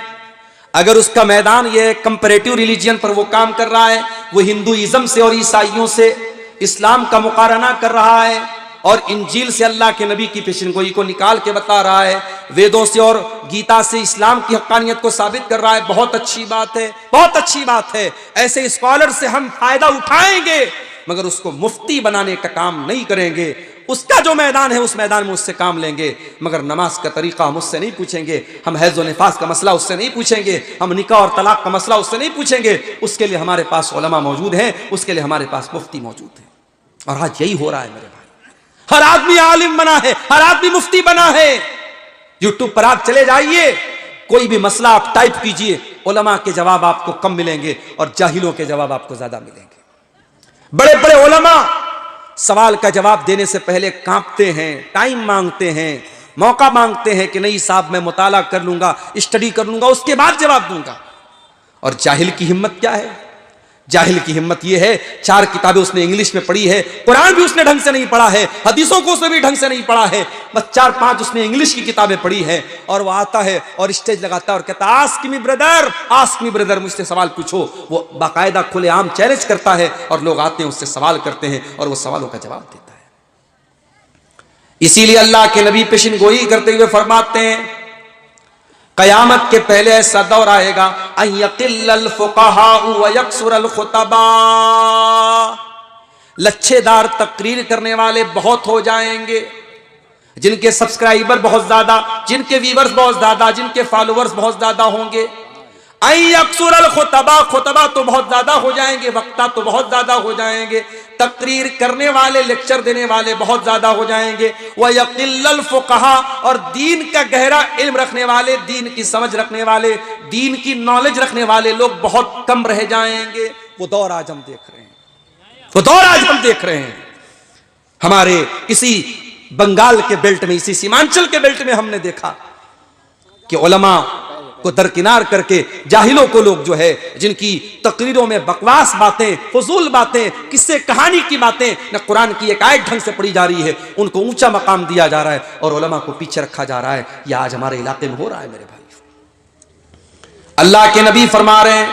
अगर उसका मैदान ये कंपैरेटिव रिलीजियन पर वो काम कर रहा है, वो हिंदुइज्म से और ईसाइयों से इस्लाम का मुकारना कर रहा है और इंजील से अल्लाह के नबी की पेशेनगोई को निकाल के बता रहा है, वेदों से और गीता से इस्लाम की हक्कानियत को साबित कर रहा है, बहुत अच्छी बात है, बहुत अच्छी बात है। ऐसे स्कॉलर से हम फायदा उठाएंगे, मगर उसको मुफ्ती बनाने का काम नहीं करेंगे। उसका जो मैदान है उस मैदान में उससे काम लेंगे, मगर नमाज का तरीका हम उससे नहीं पूछेंगे, हम हैज़ व निफास का मसला उससे नहीं पूछेंगे, हम निकाह और तलाक का मसला उससे नहीं पूछेंगे। उसके लिए हमारे पास उलमा मौजूद हैं, उसके लिए हमारे पास मुफ्ती मौजूद है। और आज यही हो रहा है मेरे भाई, हर आदमी आलिम बना है, हर आदमी मुफ्ती बना है। यूट्यूब पर आप चले जाइए, कोई भी मसला आप टाइप कीजिए, उलमा के जवाब आपको कम मिलेंगे और जाहिलों के जवाब आपको ज्यादा मिलेंगे। बड़े बड़े उलमा सवाल का जवाब देने से पहले कांपते हैं, टाइम मांगते हैं, मौका मांगते हैं कि नहीं साहब मैं मुताला कर लूंगा, स्टडी कर लूंगा, उसके बाद जवाब दूंगा। और जाहिल की हिम्मत क्या है? जाहिल की हिम्मत यह है, 4 किताबें उसने इंग्लिश में पढ़ी है, कुरान भी उसने ढंग से नहीं पढ़ा है, हदीसों को उसने भी ढंग से नहीं पढ़ा है, बस 4-5 उसने इंग्लिश की किताबें पढ़ी है, और वो आता है और स्टेज लगाता है और कहता है आस्क मी ब्रदर, मुझसे सवाल पूछो। वो बाकायदा खुलेआम चैलेंज करता है और लोग आते हैं उससे सवाल करते हैं और वो सवालों का जवाब देता है। इसीलिए अल्लाह के नबी पेशन गोई करते हुए फरमाते हैं कयामत के पहले ऐसा दौर आएगा, लच्छेदार तकरीर करने वाले बहुत हो जाएंगे, जिनके सब्सक्राइबर बहुत ज्यादा, जिनके व्यूअर्स बहुत ज्यादा, जिनके फॉलोअर्स बहुत ज्यादा होंगे। खुतबा तो बहुत ज्यादा हो जाएंगे, वक्ता तो बहुत ज्यादा हो जाएंगे, तकरीर करने वाले, लेक्चर देने वाले बहुत ज्यादा हो जाएंगे। वयक़िल्लल फुक़हा, और दीन का गहरा इल्म रखने वाले, दीन की समझ रखने वाले, दीन की नॉलेज रखने वाले लोग बहुत कम रह जाएंगे। वो दौर आज हम देख रहे हैं, वो दौर आज हम देख रहे हैं। हमारे इसी बंगाल के बेल्ट में, इसी सीमांचल के बेल्ट में हमने देखा कि उलमा को दरकिनार करके जाहिलों को लोग जो है, जिनकी तकरीरों में बकवास बातें, फजूल बातें, किस्से कहानी की बातें, न कुरान की एक आयत ढंग से पढ़ी जा रही है, उनको ऊंचा मकाम दिया जा रहा है और उलमा को पीछे रखा जा रहा है। यह आज हमारे इलाके में हो रहा है मेरे भाई। अल्लाह के नबी फरमा रहे हैं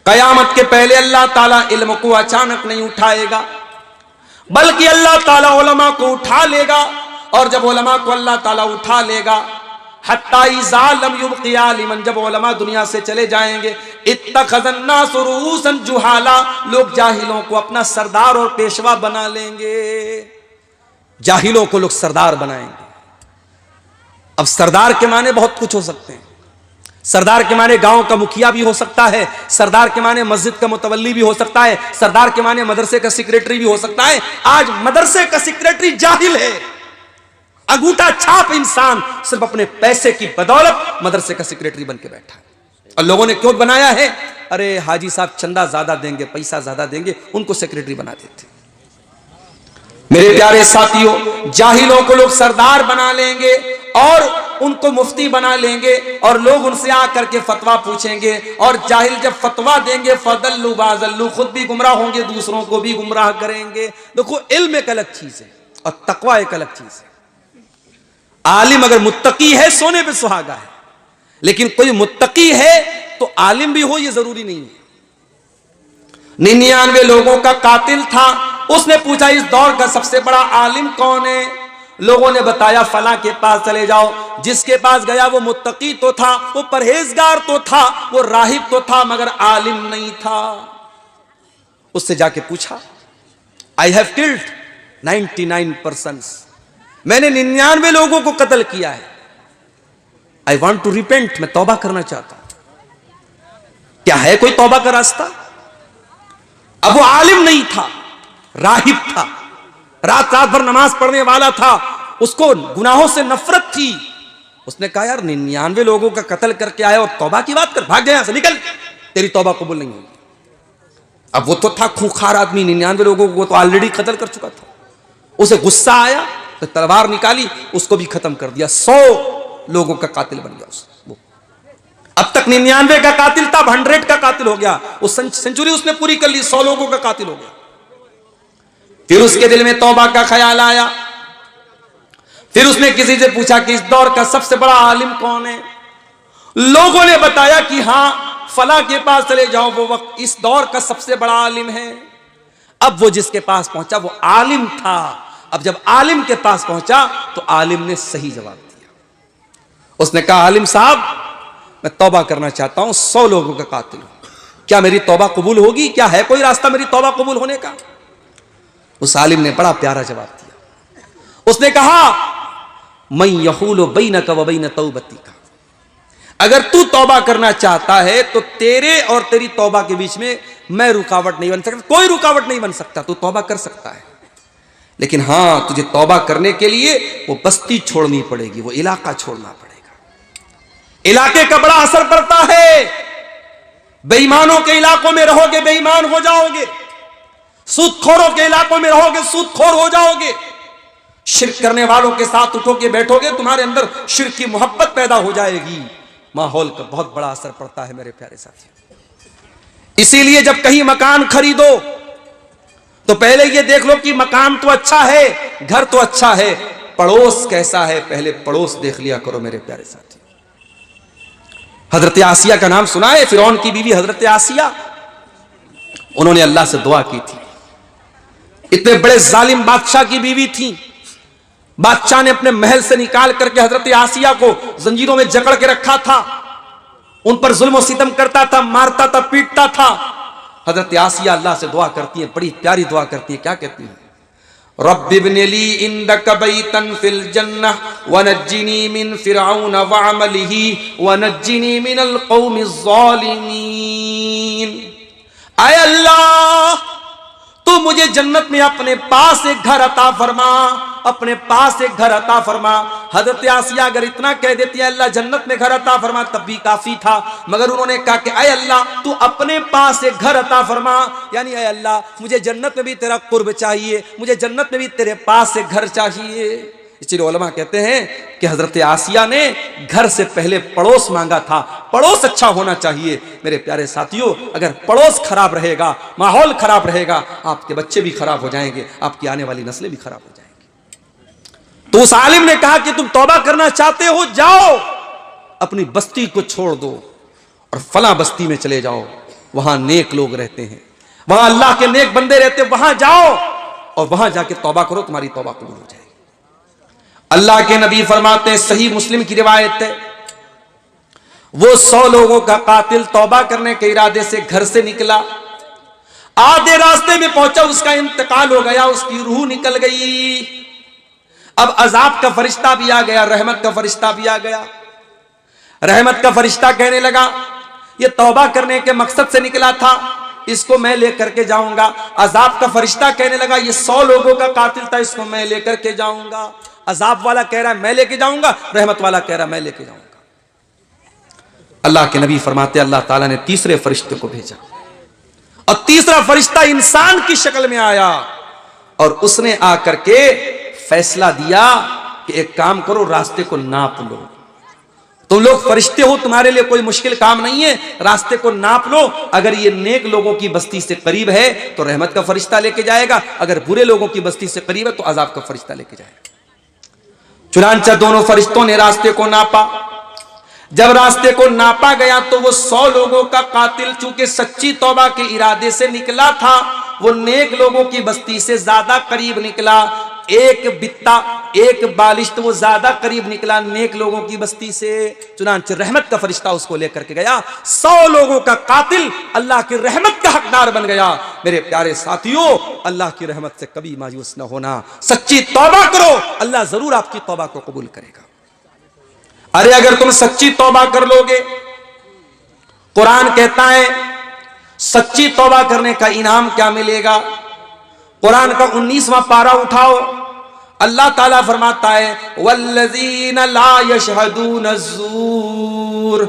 कयामत के पहले अल्लाह ताला इल्म को अचानक नहीं उठाएगा, बल्कि अल्लाह ताला उलमा को उठा लेगा। और जब उलमा को अल्लाह ताला उठा लेगा, हत्ता इज़ा लम युबक़ि आलिमन, जब उलमा दुनिया से चले जाएंगे, इत्तख़ज़न्नास रुऊसन जुहाला, लोग जाहिलों को अपना सरदार और पेशवा बना लेंगे। जाहिलों को लोग सरदार बनाएंगे। अब सरदार के माने बहुत कुछ हो सकते हैं। सरदार के माने गांव का मुखिया भी हो सकता है, सरदार के माने मस्जिद का मुतवल्ली भी हो सकता है, सरदार के माने मदरसे का सेक्रेटरी भी हो सकता है। आज मदरसे का सेक्रेटरी जाहिल है, अंगूठा छाप इंसान, सिर्फ अपने पैसे की बदौलत मदरसे का सेक्रेटरी बन के बैठा है। और लोगों ने क्यों बनाया है? अरे हाजी साहब चंदा ज्यादा देंगे, पैसा ज्यादा देंगे, उनको सेक्रेटरी बना देते। मेरे प्यारे साथियों, जाहिलों को लोग सरदार बना लेंगे और उनको मुफ्ती बना लेंगे, और लोग उनसे आकर के फतवा पूछेंगे, और जाहिल जब फतवा देंगे फदल्लु बाज़ल्लु, खुद भी गुमराह होंगे, दूसरों को भी गुमराह करेंगे। देखो, इल्म एक अलग चीज है और तकवा एक अलग चीज है। आलिम अगर मुत्तकी है, सोने पे सुहागा है, लेकिन कोई मुत्तकी है तो आलिम भी हो ये जरूरी नहीं है। 99 लोगों का कातिल था, उसने पूछा इस दौर का सबसे बड़ा आलिम कौन है? लोगों ने बताया फला के पास चले जाओ। जिसके पास गया वो मुत्तकी तो था, वो परहेजगार तो था, वो राहिब तो था, मगर आलिम नहीं था। उससे जाके पूछा, आई हैव किल्ड 99 पर्सन्स, मैंने 99 लोगों को कत्ल किया है, आई वॉन्ट टू रिपेंट, मैं तौबा करना चाहता हूं। क्या है कोई तौबा का रास्ता? अब वो आलिम नहीं था, राहिब था, रात रात भर नमाज पढ़ने वाला था, उसको गुनाहों से नफरत थी। उसने कहा यार 99 लोगों का कत्ल करके आया और तौबा की बात कर, भाग गया, यहां से निकल, तेरी तौबा कबूल नहीं होगी। अब वो तो था खूंखार आदमी, 99 लोगों को तो ऑलरेडी कत्ल कर चुका था। उसे गुस्सा आया तो तलवार निकाली, उसको भी खत्म कर दिया। 100 लोगों का कातिल बन गया वो। अब तक 99 का कातिल था, 100 का कातिल हो गया। उस सेंचुरी उसने पूरी कर ली, 100 लोगों का कातिल हो गया। फिर उसके दिल में तौबा का ख्याल आया। फिर उसने किसी से पूछा कि इस दौर का सबसे बड़ा आलिम कौन है? लोगों ने बताया कि हां फला के पास चले जाओ, वो वक्त इस दौर का सबसे बड़ा आलिम है। अब वो जिसके पास पहुंचा वो आलिम था। अब जब आलिम के पास पहुंचा तो आलिम ने सही जवाब दिया। उसने कहा आलिम साहब मैं तौबा करना चाहता हूं, 100 लोगों का कातिल हूं, क्या मेरी तौबा कबूल होगी? क्या है कोई रास्ता मेरी तौबा कबूल होने का? उस आलिम ने बड़ा प्यारा जवाब दिया। उसने कहा मैं यहूल बैनक व बैन तौबती का, अगर तू तौबा करना चाहता है तो तेरे और तेरी तौबा के बीच में मैं रुकावट नहीं बन सकता, कोई रुकावट नहीं बन सकता। तू तौबा कर सकता है, लेकिन हां तुझे तौबा करने के लिए वो बस्ती छोड़नी पड़ेगी, वो इलाका छोड़ना पड़ेगा। इलाके का बड़ा असर पड़ता है। बेईमानों के इलाकों में रहोगे बेईमान हो जाओगे, सूदखोरों के इलाकों में रहोगे सूदखोर हो जाओगे, शिर्क करने वालों के साथ उठोगे बैठोगे, तुम्हारे अंदर शिर्क की मोहब्बत पैदा हो जाएगी। माहौल का बहुत बड़ा असर पड़ता है मेरे प्यारे साथियों। इसीलिए जब कहीं मकान खरीदो तो पहले ये देख लो कि मकान तो अच्छा है, घर तो अच्छा है, पड़ोस कैसा है, पहले पड़ोस देख लिया करो मेरे प्यारे साथी। हजरत आसिया का नाम सुना है? फिरौन की बीवी हजरत आसिया, उन्होंने अल्लाह से दुआ की थी। इतने बड़े जालिम बादशाह की बीवी थी। बादशाह ने अपने महल से निकाल करके हजरत आसिया को जंजीरों में जकड़ के रखा था, उन पर जुल्म और सितम करता था, मारता था, पीटता था। हजरत आसिया अल्लाह से दुआ करती है, बड़ी प्यारी दुआ करती है। क्या कहती है? रब्बिब्नि ली इंदक बैतन फिल जन्नह वनज्जिनी मिन फिरऔन वअमलिही वनज्जिनी मिनल कौमिज़ ज़ालिमीन। आय अल्लाह तू मुझे जन्नत में अपने पास एक घर अता फरमा, अपने पास एक घर अता फरमा। हजरत आसिया अगर इतना कह देती है अल्लाह जन्नत में घर अता फरमा तब भी काफी था, मगर उन्होंने कहा कि अय अल्लाह तू अपने पास एक घर अता फरमा, यानी अय अल्लाह मुझे जन्नत में भी तेरा कुर्ब चाहिए, मुझे जन्नत में भी तेरे पास एक घर चाहिए। इसलिए उलमा कहते हैं कि हजरत आसिया ने घर से पहले पड़ोस मांगा था। पड़ोस अच्छा होना चाहिए मेरे प्यारे साथियों। अगर पड़ोस खराब रहेगा, माहौल खराब रहेगा, आपके बच्चे भी खराब हो जाएंगे, आपकी आने वाली नस्लें भी खराब हो जाएंगी। तो उस आलिम ने कहा कि तुम तौबा करना चाहते हो, जाओ अपनी बस्ती को छोड़ दो और फला बस्ती में चले जाओ, वहां नेक लोग रहते हैं, वहां अल्लाह के नेक बंदे रहते, वहां जाओ और वहां जाके तौबा करो, तुम्हारी तौबा कबूल हो जाएगी। अल्लाह के नबी फरमाते हैं, सही मुस्लिम की रिवायत है, वो 100 लोगों का कातिल तौबा करने के इरादे से घर से निकला, आधे रास्ते में पहुंचा, उसका इंतकाल हो गया, उसकी रूह निकल गई। अब अजाब का फरिश्ता भी आ गया, रहमत का फरिश्ता भी आ गया। रहमत का फरिश्ता कहने लगा ये तौबा करने के मकसद से निकला था, इसको मैं लेकर के जाऊंगा। अजाब का फरिश्ता कहने लगा ये 100 लोगों का कातिल था, इसको मैं लेकर के जाऊंगा। अजाब वाला कह रहा है मैं लेके जाऊंगा, रहमत वाला कह रहा है मैं लेके जाऊंगा। अल्लाह के नबी फरमाते अल्लाह ताला ने तीसरे फरिश्ते को भेजा और तीसरा फरिश्ता इंसान की शक्ल में आया और उसने आकर के फैसला दिया कि एक काम करो, रास्ते को नाप लो, तुम लोग फरिश्ते हो, तुम्हारे लिए कोई मुश्किल काम नहीं है, रास्ते को नाप लो। अगर ये नेक लोगों की बस्ती से करीब है तो रहमत का फरिश्ता लेके जाएगा, अगर बुरे लोगों की बस्ती से करीब है तो अजाब का फरिश्ता लेके जाएगा। चुनांचा दोनों फरिश्तों ने रास्ते को नापा। जब रास्ते को नापा गया तो वो 100 लोगों का कातिल चूंकि सच्ची तौबा के इरादे से निकला था, वो नेक लोगों की बस्ती से ज्यादा करीब निकला। एक बित्ता, एक बालिश तो वो ज्यादा करीब निकला नेक लोगों की बस्ती से। चुनांचे रहमत का फरिश्ता उसको लेकर के गया। 100 लोगों का कातिल अल्लाह की रहमत का हकदार बन गया। मेरे प्यारे साथियों, अल्लाह की रहमत से कभी मायूस न होना, सच्ची तौबा करो, अल्लाह जरूर आपकी तौबा को कबूल करेगा। अरे अगर तुम सच्ची तौबा कर लोगे, कुरान कहता है सच्ची तौबा करने का इनाम क्या मिलेगा। कुरान का 19वां पारा उठाओ, अल्लाह ताला फरमाता है वल्लज़ीना ला यशहदून ज़ूर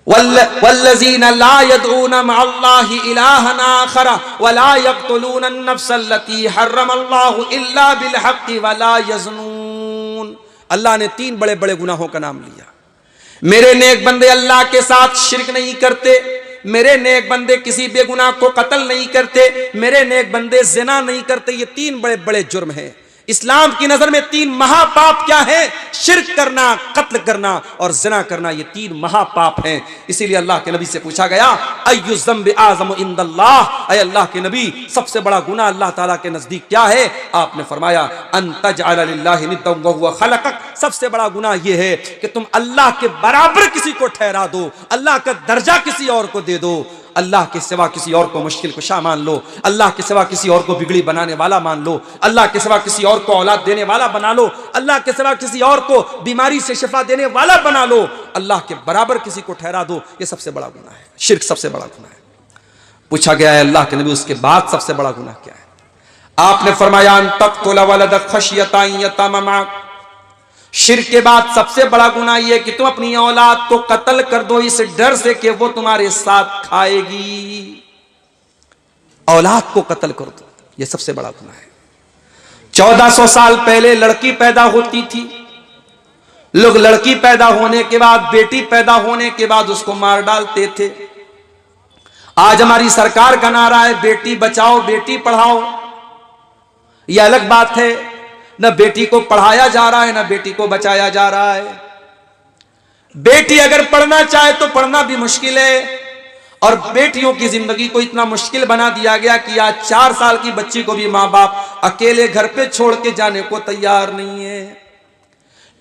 वल्लज़ीना ला यदऊना मअल्लाहि इलाहन आखर वला यक़्तुलून अन-नफ्स अल्लती हर्रमल्लाहु इल्ला बिल हक़्क़ि वला यज़नून। अल्लाह ने 3 बड़े बड़े गुनाहों का नाम लिया। मेरे नेक बंदे अल्लाह के साथ शिर्क नहीं करते, मेरे नेक बंदे किसी बेगुनाह को कत्ल नहीं करते, मेरे नेक बंदे ज़िना नहीं करते। ये 3 बड़े बड़े जुर्म हैं। इस्लाम की नजर में 3 महापाप क्या है? शिर्क करना, कत्ल करना और ज़िना करना। ये 3 महापाप हैं। इसीलिए अल्लाह के नबी से पूछा गया अय्यु ज़म्बि आज़म इंदल्लाह, अय अल्लाह के नबी सबसे बड़ा गुनाह अल्लाह ताला के नजदीक क्या है? आपने फरमाया अन तजअल लिल्लाहि निद्दन व हुवा खलक़क। सबसे बड़ा गुनाह यह है कि तुम अल्लाह के बराबर किसी को ठहरा दो, अल्लाह का दर्जा किसी और को दे दो, अल्लाह के सिवा किसी और को मुश्किल कुशा मान लो, अल्लाह के सिवा किसी और को बिगड़ी बनाने वाला मान लो, अल्लाह के सिवा किसी और को औलाद देने वाला बना लो, अल्लाह के सिवा किसी और को बीमारी से शिफा देने वाला बना लो, अल्लाह के बराबर किसी को ठहरा दो। ये सबसे बड़ा गुनाह है, शिर्क सबसे बड़ा गुनाह है। पूछा गया है अल्लाह के नबी उसके बाद सबसे बड़ा गुनाह क्या है? आपने फरमाया अन तक़्तुल वलदक खशियता अन यतमा मअक। शिर्क के बाद सबसे बड़ा गुनाह यह कि तुम अपनी औलाद को कत्ल कर दो इस डर से कि वो तुम्हारे साथ खाएगी। औलाद को कत्ल कर दो, यह सबसे बड़ा गुनाह है। 1400 साल पहले लड़की पैदा होती थी, लोग लड़की पैदा होने के बाद, बेटी पैदा होने के बाद उसको मार डालते थे। आज हमारी सरकार का नारा है बेटी बचाओ बेटी पढ़ाओ। यह अलग बात है, न बेटी को पढ़ाया जा रहा है न बेटी को बचाया जा रहा है। बेटी अगर पढ़ना चाहे तो पढ़ना भी मुश्किल है, और बेटियों की जिंदगी को इतना मुश्किल बना दिया गया कि आज 4 साल की बच्ची को भी माँ बाप अकेले घर पे छोड़ के जाने को तैयार नहीं है।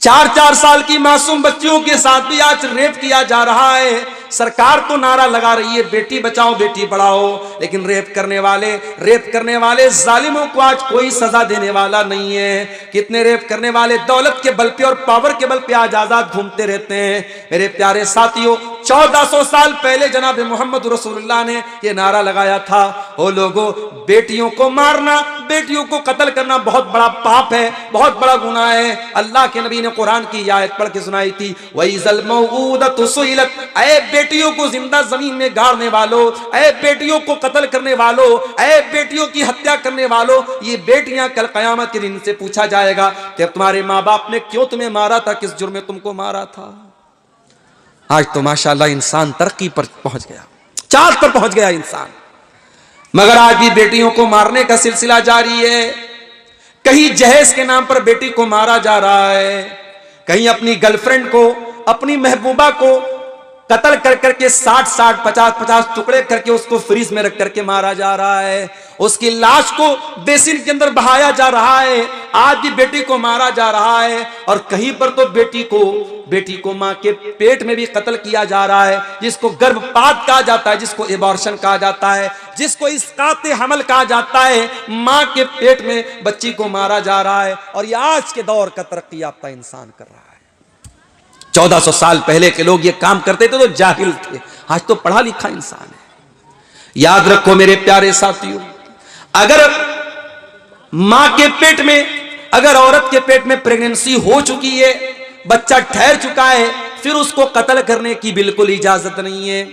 4-4 साल की मासूम बच्चियों के साथ भी आज रेप किया जा रहा है। सरकार तो नारा लगा रही है बेटी बचाओ बेटी पढ़ाओ, लेकिन रेप करने वाले जालिमों को आज कोई सजा देने वाला नहीं है। कितने रेप करने वाले दौलत के बल पे और पावर के बल पे आज आजाद घूमते रहते हैं। मेरे प्यारे साथियों, 1400 साल पहले जनाब मोहम्मद रसूलुल्लाह ने यह नारा लगाया था, ओ लोगों बेटियों को मारना, बेटियों को कत्ल करना बहुत बड़ा पाप है, बहुत बड़ा गुनाह है। अल्लाह के नबी ने कुरान की आयत पढ़ के सुनाई थी वइज़ल मौऊदतु सुइलत, ऐ बेटियों को जिंदा जमीन में गाड़ने वालों, ऐ बेटियों को कत्ल करने वालों, ऐ बेटियों की हत्या करने वालों, ये बेटियां कल कयामत के दिन से पूछा जाएगा कि तुम्हारे माँ बाप ने क्यों तुम्हें मारा था, किस जुर्म में तुमको मारा था। आज तो माशाअल्लाह इंसान तरक्की पर पहुंच गया, चांद पर पहुंच गया इंसान, मगर आज भी बेटियों को मारने का सिलसिला जारी है। कहीं जहेज के नाम पर बेटी को मारा जा रहा है, कहीं अपनी गर्लफ्रेंड को, अपनी महबूबा को कत्ल कर करके 60-60, 50-50 टुकड़े करके उसको फ्रीज में रख करके मारा जा रहा है। उसकी लाश को बेसिन के अंदर बहाया जा रहा है। आज भी बेटी को मारा जा रहा है, और कहीं पर तो बेटी को मां के पेट में भी कत्ल किया जा रहा है, जिसको गर्भपात कहा जाता है, जिसको एबॉर्शन कहा जाता है, जिसको इस्काते हमल कहा जाता है। मां के पेट में बच्ची को मारा जा रहा है, और ये आज के दौर का तरक्की याफ्ता इंसान कर रहा है। 1400 साल पहले के लोग ये काम करते थे तो जाहिल थे, आज तो पढ़ा लिखा इंसान है। याद रखो मेरे प्यारे साथियों, अगर मां के पेट में, अगर औरत के पेट में प्रेगनेंसी हो चुकी है, बच्चा ठहर चुका है, फिर उसको कत्ल करने की बिल्कुल इजाजत नहीं है।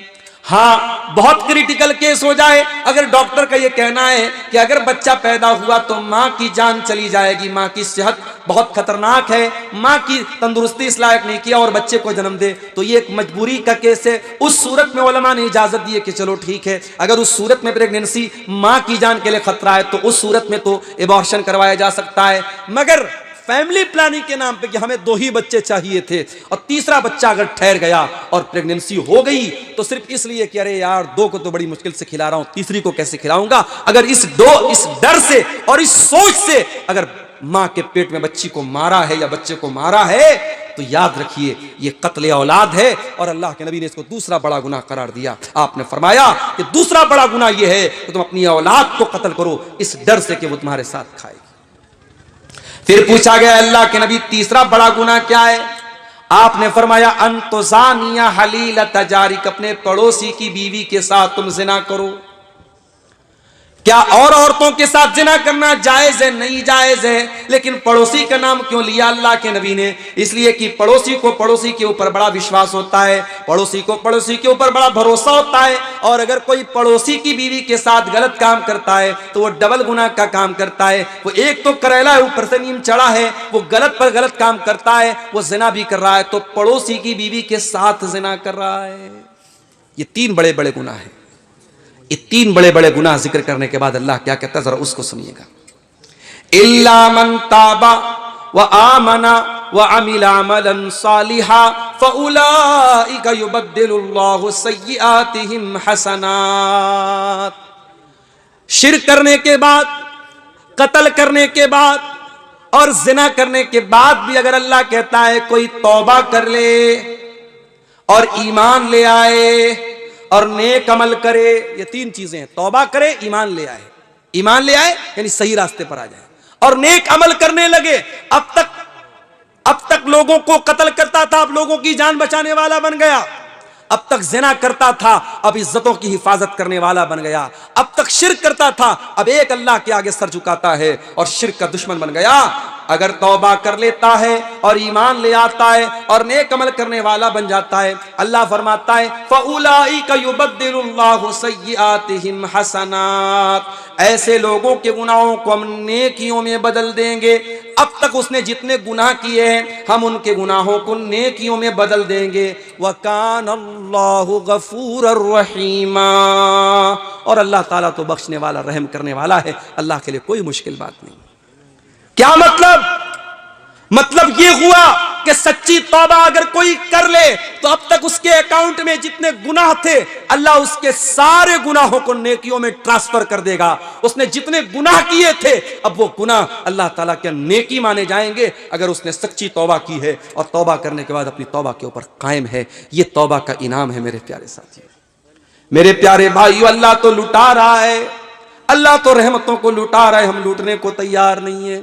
हाँ, बहुत क्रिटिकल केस हो जाए, अगर डॉक्टर का यह कहना है कि अगर बच्चा पैदा हुआ तो मां की जान चली जाएगी, मां की सेहत बहुत खतरनाक है, मां की तंदुरुस्ती इस लायक नहीं किया और बच्चे को जन्म दे, तो ये एक मजबूरी का केस है। उस सूरत में उलमा ने इजाजत दी है कि चलो ठीक है, अगर उस सूरत में प्रेगनेंसी मां की जान के लिए खतरा है तो उस सूरत में तो एबॉर्शन करवाया जा सकता है। मगर फैमिली प्लानिंग के नाम पे कि हमें 2 ही बच्चे चाहिए थे और तीसरा बच्चा अगर ठहर गया और प्रेगनेंसी हो गई तो सिर्फ इसलिए कि अरे यार 2 को तो बड़ी मुश्किल से खिला रहा हूं, तीसरी को कैसे खिलाऊंगा, अगर इस डर से और इस सोच से अगर मां के पेट में बच्ची को मारा है या बच्चे को मारा है, तो याद रखिए ये कत्ले औलाद है और अल्लाह के नबी ने इसको दूसरा बड़ा गुनाह करार दिया। आपने फरमाया कि दूसरा बड़ा गुनाह यह है कि तुम अपनी औलाद को कत्ल करो इस डर से कि वो तुम्हारे साथ खाएगी। फिर पूछा गया अल्लाह के नबी तीसरा बड़ा गुनाह क्या है? आपने फरमाया अंतुजानिया हलील तजारिक, अपने पड़ोसी की बीवी के साथ तुम जिना करो। क्या और औरतों के साथ जिना करना जायज है? नहीं जायज है, लेकिन पड़ोसी का नाम क्यों लिया अल्लाह के नबी ने? इसलिए कि पड़ोसी को पड़ोसी के ऊपर बड़ा विश्वास होता है, पड़ोसी को पड़ोसी के ऊपर बड़ा भरोसा होता है, और अगर कोई पड़ोसी की बीवी के साथ गलत काम करता है तो वो डबल गुनाह का काम करता है। वो एक तो करेला है, ऊपर से नीम चढ़ा है, वो गलत पर गलत काम करता है, वो जिना भी कर रहा है, तो पड़ोसी की बीवी के साथ जिना कर रहा है। ये तीन बड़े बड़े गुनाह हैं। ये तीन बड़े बड़े गुनाह जिक्र करने के बाद अल्लाह क्या कहता है, जरा उसको सुनिएगा। इल्ला मन ताबा व आमना व अमिला अमलन सालिहा फउलाइका युबद्दिलुल्लाहु सय्यिआतिहिम हसनात। शिर्क करने के बाद, कत्ल करने के बाद और जिना करने के बाद भी अगर अल्लाह कहता है कोई तौबा कर ले और ईमान ले आए और नेक अमल करे, ये तीन चीजें हैं, तौबा करे, ईमान ले आए, ईमान ले आए यानी सही रास्ते पर आ जाए, और नेक अमल करने लगे। अब तक लोगों को कत्ल करता था, अब लोगों की जान बचाने वाला बन गया। अब तक जिना करता था, अब इज्जतों की हिफाजत करने वाला बन गया। अब तक शिर्क करता था, अब एक अल्लाह के आगे सर झुकाता है और शिर्क का दुश्मन बन गया। अगर तौबा कर लेता है और ईमान ले आता है और नेक अमल करने वाला बन जाता है, अल्लाह फरमाता है फउलाइका युबद्दिलुल्लाहु सय्यिआतिहिम हसनात। ऐसे लोगों के गुनाहों को हम नेकियों में बदल देंगे। अब तक उसने जितने गुनाह किए हैं हम उनके गुनाहों को नेकियों में बदल देंगे। वकान अल्लाहु गफूरर रहीमा, और अल्लाह ताला तो बख्शने वाला, रहम करने वाला है। अल्लाह के लिए कोई मुश्किल बात नहीं। क्या मतलब ये हुआ कि सच्ची तौबा अगर कोई कर ले तो अब तक उसके अकाउंट में जितने गुनाह थे अल्लाह उसके सारे गुनाहों को नेकियों में ट्रांसफर कर देगा। उसने जितने गुनाह किए थे अब वो गुनाह अल्लाह ताला के नेकी माने जाएंगे अगर उसने सच्ची तौबा की है और तौबा करने के बाद अपनी तौबा के ऊपर कायम है। ये तौबा का इनाम है मेरे प्यारे साथियों, मेरे प्यारे भाइयों। अल्लाह तो लुटा रहा है, अल्लाह तो रहमतों को लुटा रहा है, हम लूटने को तैयार नहीं है।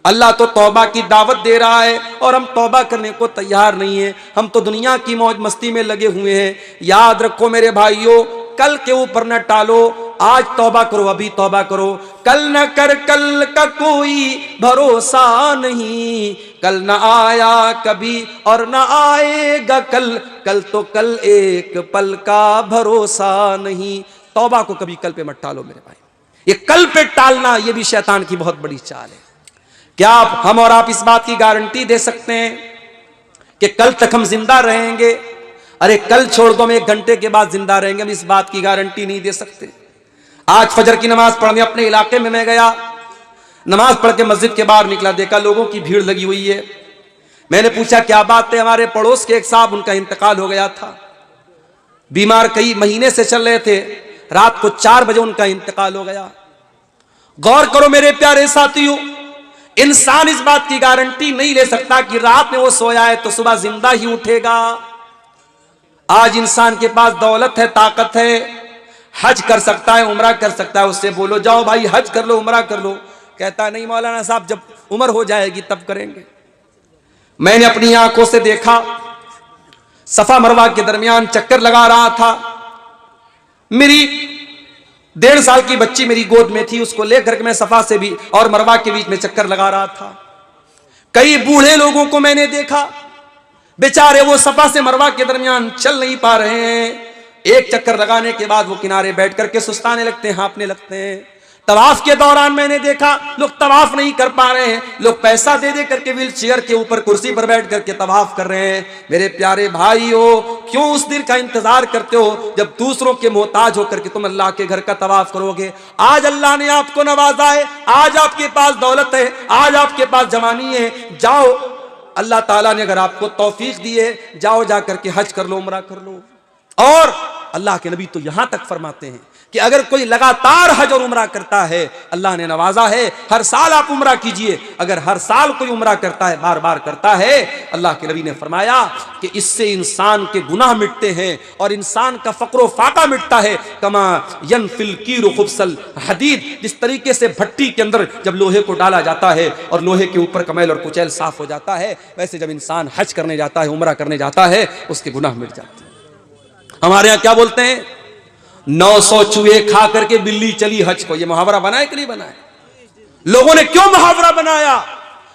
अल्लाह तो तौबा की दावत दे रहा है और हम तौबा करने को तैयार नहीं है। हम तो दुनिया की मौज मस्ती में लगे हुए हैं। याद रखो मेरे भाइयों, कल के ऊपर न टालो, आज तौबा करो, अभी तौबा करो। कल न कर कल का कोई भरोसा नहीं, कल न आया कभी और न आएगा कल, कल तो कल एक पल का भरोसा नहीं। तौबा को कभी कल पे मत टालो मेरे भाई। ये कल पे टालना ये भी शैतान की बहुत बड़ी चाल है। क्या हम और आप इस बात की गारंटी दे सकते हैं कि कल तक हम जिंदा रहेंगे? अरे कल छोड़ दो, हम 1 घंटे के बाद जिंदा रहेंगे, हम इस बात की गारंटी नहीं दे सकते। आज फजर की नमाज पढ़ने अपने इलाके में मैं गया, नमाज पढ़ के मस्जिद के बाहर निकला, देखा लोगों की भीड़ लगी हुई है। मैंने पूछा क्या बात है? हमारे पड़ोस के एक साहब, उनका इंतकाल हो गया था, बीमार कई महीने से चल रहे थे, रात को 4 बजे उनका इंतकाल हो गया। गौर करो मेरे प्यारे साथियों, इंसान इस बात की गारंटी नहीं ले सकता कि रात में वो सोया है तो सुबह जिंदा ही उठेगा। आज इंसान के पास दौलत है, ताकत है, हज कर सकता है, उम्रा कर सकता है। उससे बोलो जाओ भाई हज कर लो, उम्रा कर लो, कहता है नहीं मौलाना साहब जब उम्र हो जाएगी तब करेंगे। मैंने अपनी आंखों से देखा, सफा मरवा के दरमियान चक्कर लगा रहा था, मेरी 1.5 साल की बच्ची मेरी गोद में थी, उसको लेकर के मैं सफा से भी और मरवा के बीच में चक्कर लगा रहा था। कई बूढ़े लोगों को मैंने देखा, बेचारे वो सफा से मरवा के दरमियान चल नहीं पा रहे हैं। एक चक्कर लगाने के बाद वो किनारे बैठ करके सुस्ताने लगते हैं, हाँफने लगते हैं। तवाफ के दौरान मैंने देखा लोग तवाफ नहीं कर पा रहे हैं, लोग पैसा दे दे करके व्हील चेयर के ऊपर कुर्सी पर बैठ करके तवाफ कर रहे हैं। मेरे प्यारे भाइयों, क्यों उस दिन का इंतजार करते हो जब दूसरों के मोहताज होकर के तुम अल्लाह के घर का तवाफ करोगे? आज अल्लाह ने आपको नवाजा है, आज आपके पास दौलत है, आज आपके पास जवानी है, जाओ, अल्लाह ताला ने अगर आपको तौफीक दी है, जाओ जा करके हज कर लो, उम्रा कर लो। और अल्लाह के नबी तो यहां तक फरमाते हैं कि अगर कोई लगातार हज और उम्रा करता है, अल्लाह ने नवाजा है, हर साल आप उम्रा कीजिए। अगर हर साल कोई उम्रा करता है, बार बार करता है, अल्लाह के नबी ने फरमाया कि इससे इंसान के गुनाह मिटते हैं और इंसान का फक्र फाका मिटता है। कमा यनफिल कीरु खुब्सल हदीद, जिस तरीके से भट्टी के अंदर जब लोहे को डाला जाता है और लोहे के ऊपर का मैल और कुचैल साफ हो जाता है, वैसे जब इंसान हज करने जाता है, उम्रा करने जाता है, उसके गुनाह मिट जाते हैं। हमारे यहां क्या बोलते हैं, 900 चूहे खा करके बिल्ली चली हज को। यह मुहावरा बनाए कि नहीं बनाया? लोगों ने क्यों मुहावरा बनाया?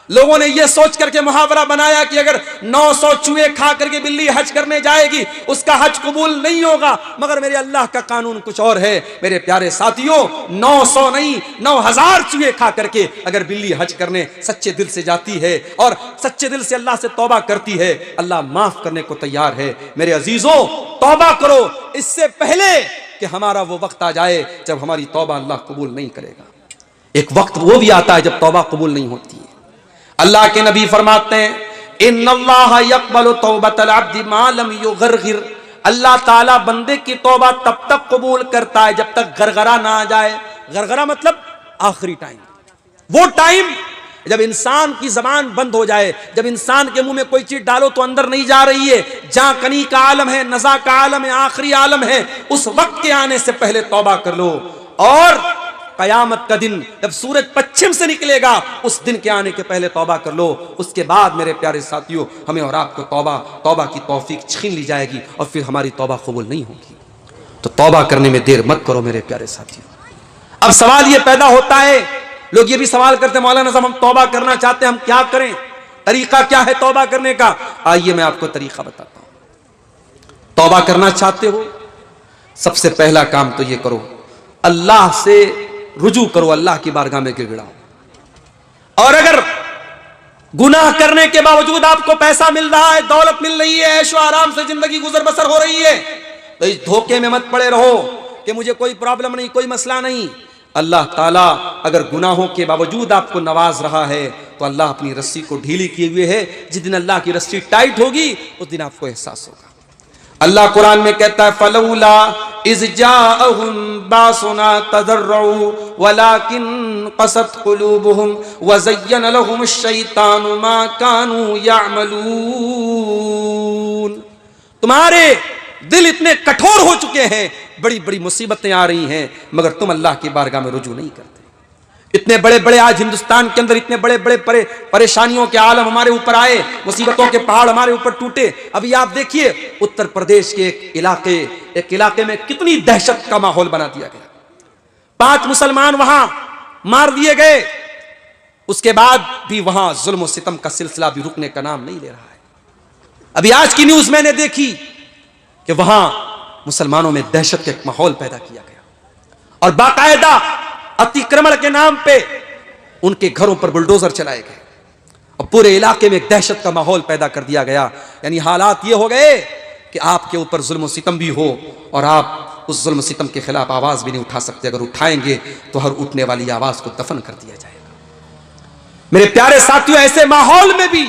लोगों ने यह सोच करके मुहावरा बनाया कि अगर 900 चूहे खा करके बिल्ली हज करने जाएगी, उसका हज कबूल नहीं होगा। मगर मेरे अल्लाह का कानून कुछ और है। मेरे प्यारे साथियों, 900 नहीं, 9000 चूहे खा करके अगर बिल्ली हज करने सच्चे दिल से जाती है और सच्चे दिल से अल्लाह से तौबा करती है, अल्लाह माफ करने को तैयार है। मेरे अजीजों, तौबा करो इससे पहले कि हमारा वो वक्त आ जाए जब हमारी तौबा अल्लाह कबूल नहीं करेगा। एक वक्त वो भी आता है जब तौबा कबूल नहीं होती है। अल्लाह के नबी फरमाते हैं, इन्नल्लाह यक़बलु तौबतल अब्दि मा लम युग़रग़िर। अल्लाह ताला बंदे की तौबा तब तक कबूल करता है जब तक गरगरा ना आ जाए। गरगरा मतलब आखिरी टाइम, वो टाइम जब इंसान की जबान बंद हो जाए, जब इंसान के मुंह में कोई चीज डालो तो अंदर नहीं जा रही है, जहां कनी का आलम है, नजा का आलम है, आखिरी आलम है, उस वक्त के आने से पहले तौबा कर लो। और कयामत का दिन जब सूरज पश्चिम से निकलेगा, उस दिन के आने के पहले तौबा कर लो। उसके बाद मेरे प्यारे साथियों, हमें और आपको तौबा की तौफीक छीन ली जाएगी और फिर हमारी तौबा कबूल नहीं होगी। तो तौबा करने में देर मत करो मेरे प्यारे साथियों। अब सवाल ये पैदा होता है, लोग ये भी सवाल करते हैं, मौलाना साहब हम तौबा करना चाहते हैं, हम क्या करें, तरीका क्या है तौबा करने का? आइए मैं आपको तरीका बताता हूं। तौबा करना चाहते हो, सबसे पहला काम तो ये करो, अल्लाह से रुजू करो, अल्लाह की बारगाह में गिड़गिड़ाओ। और अगर गुनाह करने के बावजूद आपको पैसा मिल रहा है, दौलत मिल रही है, ऐशो आराम से जिंदगी गुजर बसर हो रही है, तो इस धोखे में मत पड़े रहो कि मुझे कोई प्रॉब्लम नहीं, कोई मसला नहीं। अल्लाह ताला अगर गुनाहों के बावजूद आपको नवाज रहा है तो अल्लाह अपनी रस्सी को ढीली किए हुए है। जिस दिन अल्लाह की रस्सी टाइट होगी उस दिन आपको एहसास होगा। अल्लाह कुरान में कहता है, फलौला इज़ जाअहुम बासुना तज़र्रऊ वलाकिन क़सत क़ुलूबुहुम व ज़य्यन लहुमुश शैतानु मा कानू यअमलून। तुम्हारे दिल इतने कठोर हो चुके हैं, बड़ी बड़ी मुसीबतें आ रही हैं, मगर तुम अल्लाह की बारगाह में रुजू नहीं करते। इतने बड़े बड़े आज हिंदुस्तान के अंदर इतने बड़े बड़े परेशानियों के आलम हमारे ऊपर आए, मुसीबतों के पहाड़ हमारे ऊपर टूटे। अभी आप देखिए उत्तर प्रदेश के एक इलाके में कितनी दहशत का माहौल बना दिया गया। 5 मुसलमान वहां मार दिए गए, उसके बाद भी वहां जुल्म और सितम का सिलसिला भी रुकने का नाम नहीं ले रहा है। अभी आज की न्यूज मैंने देखी कि वहां मुसलमानों में दहशत का एक माहौल पैदा किया गया और बाकायदा अतिक्रमण के नाम पे उनके घरों पर बुलडोजर चलाए गए और पूरे इलाके में एक दहशत का माहौल पैदा कर दिया गया। यानी हालात ये हो गए कि आपके ऊपर जुल्म सितम भी हो और आप उस जुल्म सितम के खिलाफ आवाज भी नहीं उठा सकते। अगर उठाएंगे तो हर उठने वाली आवाज को दफन कर दिया जाएगा। मेरे प्यारे साथियों, ऐसे माहौल में भी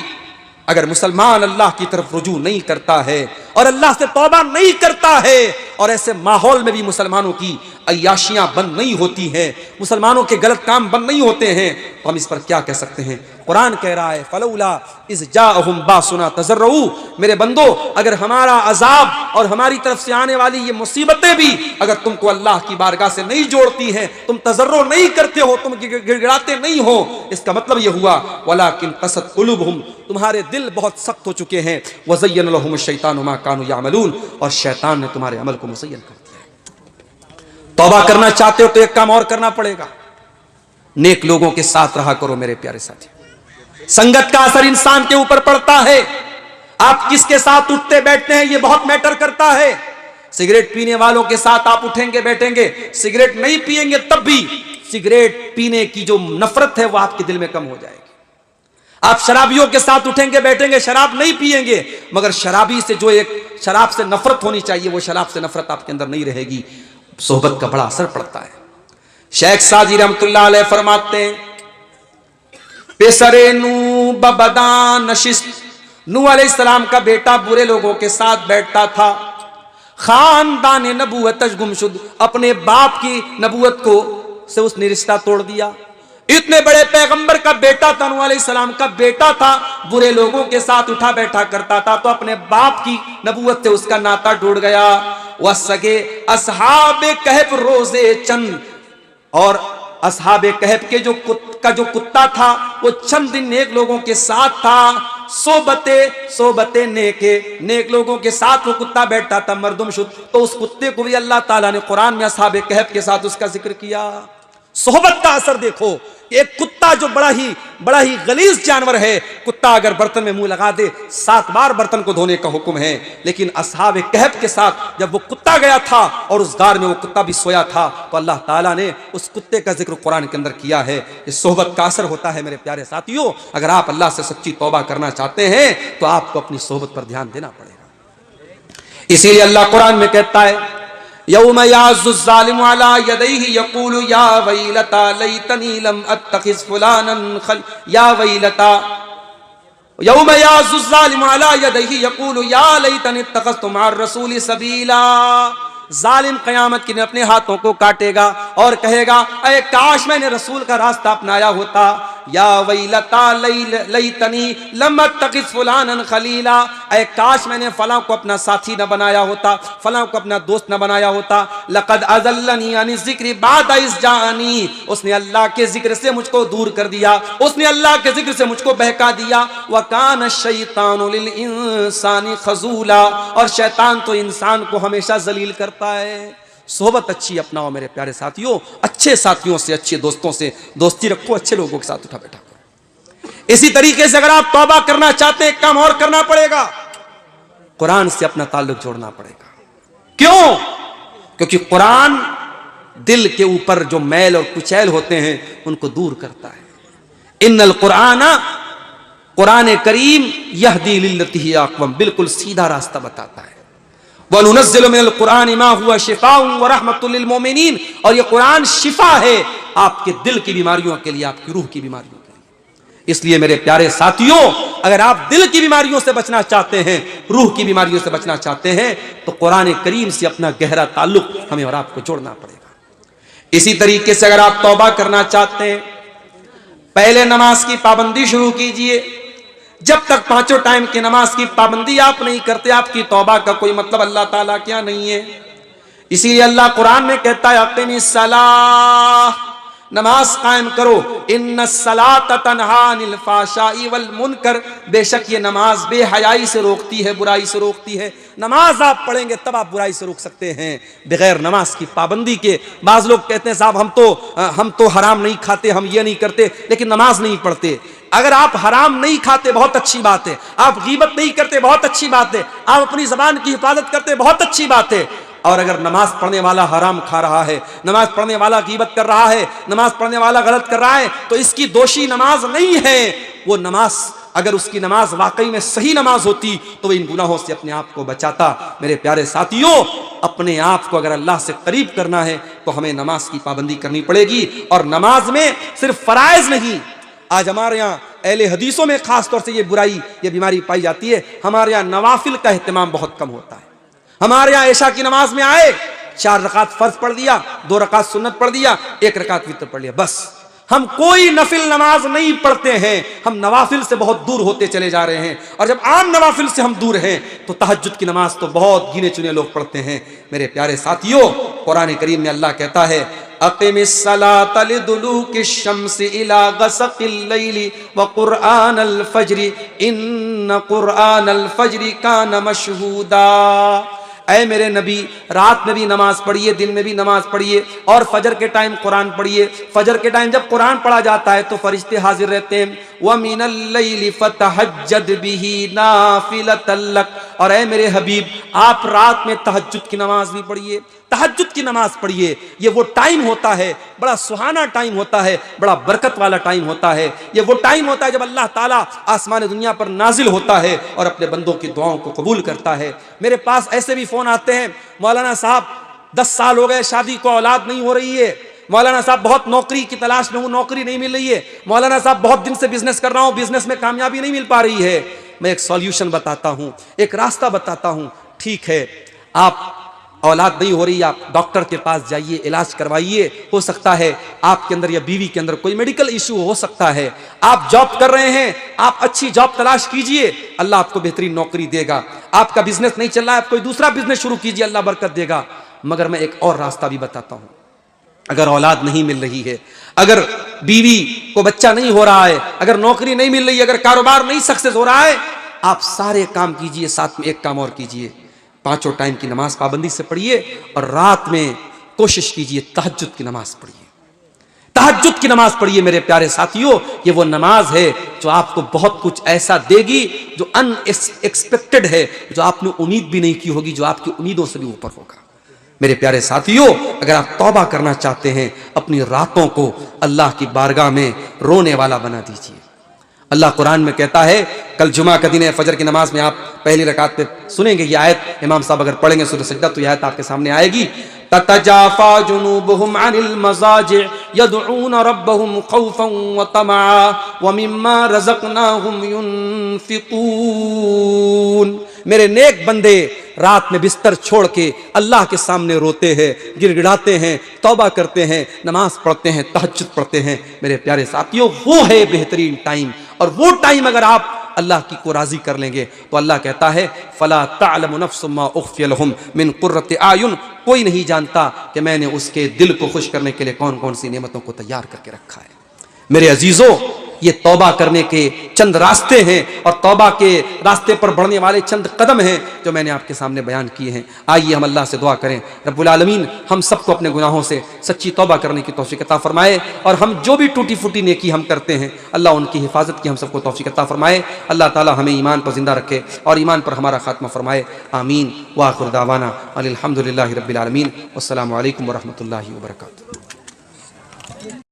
अगर मुसलमान अल्लाह की तरफ रुजू नहीं करता है और अल्लाह से तौबा नहीं करता है और ऐसे माहौल में भी मुसलमानों की अय्याशियां बंद नहीं होती हैं, मुसलमानों के गलत काम बंद नहीं होते हैं, तो हम इस पर क्या कह सकते हैं? कुरान कह रहा है, फलौला इज़ जाअहुम बासुना तज़र्रऊ। मेरे बंदो, अगर हमारा अजाब और हमारी तरफ से आने वाली ये मुसीबतें भी अगर तुमको अल्लाह की बारगाह से नहीं जोड़ती हैं, तुम तज़र्रो नहीं करते हो, तुम गिड़गिड़ाते नहीं हो, इसका मतलब ये हुआ वलाकिन क़सत क़ुलूबुहुम, तुम्हारे दिल बहुत सख्त हो चुके हैं, व ज़य्यन लहुमुश शैतानु मा कानू यअमलून, और शैतान ने तुम्हारे अमल को मुज़य्यन कर दिया। तौबा करना चाहते हो तो एक काम और करना पड़ेगा, नेक लोगों के साथ रहा करो। मेरे प्यारे साथी, संगत का असर इंसान के ऊपर पड़ता है। आप किसके साथ उठते बैठते हैं ये बहुत मैटर करता है। सिगरेट पीने वालों के साथ आप उठेंगे बैठेंगे, सिगरेट नहीं पिएंगे तब भी सिगरेट पीने की जो नफरत है वो आपके दिल में कम हो जाएगी। आप शराबियों के साथ उठेंगे बैठेंगे, शराब नहीं पिएंगे, मगर शराबी से जो एक शराब से नफरत होनी चाहिए वो शराब से नफरत आपके अंदर नहीं रहेगी। सोहबत का बड़ा असर पड़ता है। शेख सादी रहमतुल्लाह अलैह फरमाते हैं, पेसरे नू बबदा नशिस्त, नूह अलैहिस्सलाम का बेटा बुरे लोगों के साथ बैठता था। खानदान नबूवत गुमशुद, अपने बाप की नबूवत को से उसने रिश्ता तोड़ दिया। इतने बड़े पैगंबर का बेटा था, नूह अलैहिस्सलाम का बेटा था, बुरे लोगों के साथ उठा बैठा करता था, तो अपने बाप की नबूवत से उसका नाता टूट गया। वह सगे असहाबे कहफ रोजे चंद, और असहाबे कहफ के जो कुत्ता था वो चंद दिन नेक लोगों के साथ था। सोबते नेक लोगों के साथ वो कुत्ता बैठता था, मर्दुम शुद्ध। तो उस कुत्ते को भी अल्लाह ताला ने कुरान में असहाबे कहफ के साथ उसका जिक्र किया। सोहबत का असर देखो, एक कुत्ता जो बड़ा ही गलीज जानवर है, कुत्ता अगर बर्तन में मुंह लगा दे 7 बार बर्तन को धोने का हुक्म है। लेकिन असहाबे कहफ के साथ जब वो कुत्ता गया था और उस गार में वो कुत्ता भी सोया था, तो अल्लाह ताला ने उस कुत्ते का जिक्र कुरान के अंदर किया है। इस सोहबत का असर होता है मेरे प्यारे साथियों। अगर आप अल्लाह से सच्ची तौबा करना चाहते हैं तो आपको अपनी सोहबत पर ध्यान देना पड़ेगा। इसीलिए अल्लाह कुरान में कहता है, यौम याज़ुज़्ज़ालिमु अला यदैहि यक़ूलु या वैलता लैतनी लम अत्तखिज़ फुलानन खल या वैलता, यौम याज़ुज़्ज़ालिमु अला यदैहि यक़ूलु या लैतनी इत्तखज़तु मअर रसूलि सबीला। जालिम क़यामत के दिन अपने हाथों को काटेगा और कहेगा, अरे काश मैंने रसूल का रास्ता अपनाया होता। या वैलता लैतनी लम अत्तखिज़ फुलानन खलीला, अरे काश मैंने फलां को अपना साथी न बनाया होता, फलां को अपना दोस्त न बनाया होता। लक़द अज़ल्लनी अनिज़ ज़िक्रि बअद इज़ जाअनी, उसने अल्लाह के जिक्र से मुझको दूर कर दिया, उसने अल्लाह के जिक्र से मुझको बहका दिया। व कान शैतानु लिल इंसानी खज़ूला, और शैतान तो इंसान को हमेशा जलील करता है। सोहबत अच्छी अपनाओ मेरे प्यारे साथियों, अच्छे साथियों से, अच्छे दोस्तों से दोस्ती रखो, अच्छे लोगों के साथ उठा बैठा करो। इसी तरीके से अगर आप तौबा करना चाहते हैं, काम और करना पड़ेगा, कुरान से अपना ताल्लुक जोड़ना पड़ेगा। क्यों? क्योंकि कुरान दिल के ऊपर जो मैल और कुचैल होते हैं उनको दूर करता है। इन्नल कुराना, कुरान करीम यहदी लिल्लती हिय अक़वम, बिल्कुल सीधा रास्ता बताता है। वनुनज़्ज़िलु मिनल कुरानि मा हुवा शिफ़ाउन व रहमतुल लिल मोमिनीन, और ये कुरान शिफा है आपके दिल की बीमारियों के लिए, आपकी रूह की बीमारियों के लिए। इसलिए मेरे प्यारे साथियों, अगर आप दिल की बीमारियों से बचना चाहते हैं, रूह की बीमारियों से बचना चाहते हैं, तो कुरान करीम से अपना गहरा ताल्लुक हमें और आपको जोड़ना पड़ेगा। इसी तरीके से अगर आप तौबा करना चाहते हैं, पहले नमाज की पाबंदी शुरू कीजिए। जब तक 5 टाइम की नमाज की पाबंदी आप नहीं करते, आपकी तौबा का कोई मतलब अल्लाह ताला क्या नहीं है। इसीलिए अल्लाह कुरान में कहता है, अक़ीमिस्सलाह, नमाज कायम करो। इन्नस्सलात तन्हा अनिल फ़ाहशाई वल मुनकर, बेशक ये नमाज बेहयाई से रोकती है, बुराई से रोकती है। नमाज आप पढ़ेंगे तब आप बुराई से रोक सकते हैं, बगैर नमाज की पाबंदी के। बाज़ लोग कहते हैं, साहब हम तो हराम नहीं खाते, हम ये नहीं करते, लेकिन नमाज नहीं पढ़ते। अगर आप हराम नहीं खाते बहुत अच्छी बात है, आप गीबत नहीं करते बहुत अच्छी बात है, आप अपनी ज़बान की हिफाजत करते बहुत अच्छी बात है, और अगर नमाज पढ़ने वाला हराम खा रहा है, नमाज पढ़ने वाला गीबत कर रहा है, नमाज पढ़ने वाला गलत कर रहा है, तो इसकी दोषी नमाज नहीं है। वो नमाज, अगर उसकी नमाज वाकई में सही नमाज होती तो इन गुनाहों से अपने आप को बचाता। मेरे प्यारे साथियों, अपने आप को अगर अल्लाह से करीब करना है तो हमें नमाज की पाबंदी करनी पड़ेगी। और नमाज में सिर्फ फराइज नहीं, आज हमारे यहाँ अहले हदीसों में खास तौर से ये बुराई, ये बीमारी पाई जाती है, हमारे यहाँ नवाफिल का एहतमाम बहुत कम होता है। हमारे यहाँ ऐशा की नमाज में आए, 4 रकात फर्ज पढ़ दिया, 2 रकात सुन्नत पढ़ दिया, 1 रकात वितर पढ़ लिया, बस। हम कोई नफिल नमाज नहीं पढ़ते हैं, हम नवाफिल से बहुत दूर होते चले जा रहे हैं। और जब आम नवाफिल से हम दूर हैं तो तहज्जुद की नमाज तो बहुत गिने चुने लोग पढ़ते हैं। मेरे प्यारे साथियों, कुरान करीम में अल्लाह कहता है, अक़िमिस्सलात लिदुलूकिश शम्सि इला गसक़िल लैलि व क़ुरआनल फ़ज्रि इन्न क़ुरआनल फ़ज्रि कान मशहूदा। ऐ मेरे नबी, रात में भी नमाज पढ़िए, दिन में भी नमाज पढ़िए, और फजर के टाइम कुरान पढ़िए। फजर के टाइम जब कुरान पढ़ा जाता है तो फरिश्ते हाजिर रहते हैं। व मिनल लैलि फतहज्जद बिही नाफिलतल लक, और ऐ मेरे हबीब, आप रात में तहज्जुद की नमाज भी पढ़िए, तहज्जुद की नमाज पढ़िए। ये वो टाइम होता है, बड़ा सुहाना टाइम होता है, बड़ा बरकत वाला टाइम होता है। ये वो टाइम होता है जब अल्लाह ताला आसमान दुनिया पर नाजिल होता है और अपने बंदों की दुआओं को कबूल करता है। मेरे पास ऐसे भी फोन आते हैं, मौलाना साहब 10 साल हो गए शादी को, औलाद नहीं हो रही है। मौलाना साहब बहुत नौकरी की तलाश में हूँ, नौकरी नहीं मिल रही है। मौलाना साहब बहुत दिन से बिजनेस कर रहा हूँ, बिजनेस में कामयाबी नहीं मिल पा रही है। मैं एक सॉल्यूशन बताता हूँ, एक रास्ता बताता हूँ। ठीक है, आप औलाद नहीं हो रही, आप डॉक्टर के पास जाइए, इलाज करवाइए। हो सकता है आपके अंदर या बीवी के अंदर कोई मेडिकल इशू हो सकता है। आप जॉब कर रहे हैं, आप अच्छी जॉब तलाश कीजिए, अल्लाह आपको बेहतरीन नौकरी देगा। आपका बिजनेस नहीं चल रहा है, आप कोई दूसरा बिजनेस शुरू कीजिए, अल्लाह बरकत देगा। मगर मैं एक और रास्ता भी बताता हूं, अगर औलाद नहीं मिल रही है, अगर बीवी को बच्चा नहीं हो रहा है, अगर नौकरी नहीं मिल रही है, अगर कारोबार नहीं सक्सेस हो रहा है, आप सारे काम कीजिए, साथ में एक काम और कीजिए, 5 टाइम की नमाज पाबंदी से पढ़िए और रात में कोशिश कीजिए तहज्जुद की नमाज पढ़िए। तहज्जुद की नमाज पढ़िए मेरे प्यारे साथियों, ये वो नमाज है जो आपको बहुत कुछ ऐसा देगी जो अनएक्सपेक्टेड है, जो आपने उम्मीद भी नहीं की होगी, जो आपकी उम्मीदों से भी ऊपर होगा। मेरे प्यारे साथियों, अगर आप तौबा करना चाहते हैं, अपनी रातों को अल्लाह की बारगाह में रोने वाला बना दीजिए। अल्लाह कुरान में कहता है, कल जुमा का दिन है, फजर की नमाज में आप पहली रकात पे सुनेंगे ये आयत, इमाम साहब अगर पढ़ेंगे सूरह सजदा तो ये आयत आपके सामने आएगी। ततजाफा जुनूबुहुम अनिल मजाजि यदऊन रब्बहुम खौफन व तमा व मिम्मा रज़क़नाहुम युनफिकून। मेरे नेक बंदे रात में बिस्तर छोड़ के अल्लाह के सामने रोते हैं, गिड़गिड़ाते हैं, तौबा करते हैं, नमाज पढ़ते हैं, तहज्जुद पढ़ते हैं। मेरे प्यारे साथियों, वो है बेहतरीन टाइम। और वो टाइम अगर आप अल्लाह की को राजी कर लेंगे तो अल्लाह कहता है, फला तअलमु नफ्सुम मा उख्फिय लहुम मिन कुर्रति आयुन, कोई नहीं जानता कि मैंने उसके दिल को खुश करने के लिए कौन कौन सी नेमतों को तैयार करके रखा है। मेरे अजीजों, ये तौबा करने के चंद रास्ते हैं और तौबा के रास्ते पर बढ़ने वाले चंद कदम हैं जो मैंने आपके सामने बयान किए हैं। आइए हम अल्लाह से दुआ करें, रब्बुल आलमीन हम सबको अपने गुनाहों से सच्ची तौबा करने की तौफीक अता फरमाए और हम जो भी टूटी फूटी नेकी हम करते हैं, अल्लाह उनकी हिफाजत की हम सबको तौफीक अता फरमाए। अल्लाह ताला हमें ईमान पर जिंदा रखे और ईमान पर हमारा खात्मा फरमाए। आमीन। व आखिर दावाना अनिल हम्दुलिल्लाहि रब्बिल आलमीन। अस्सलामु अलैकुम व रहमतुल्लाहि व बरकातुहू।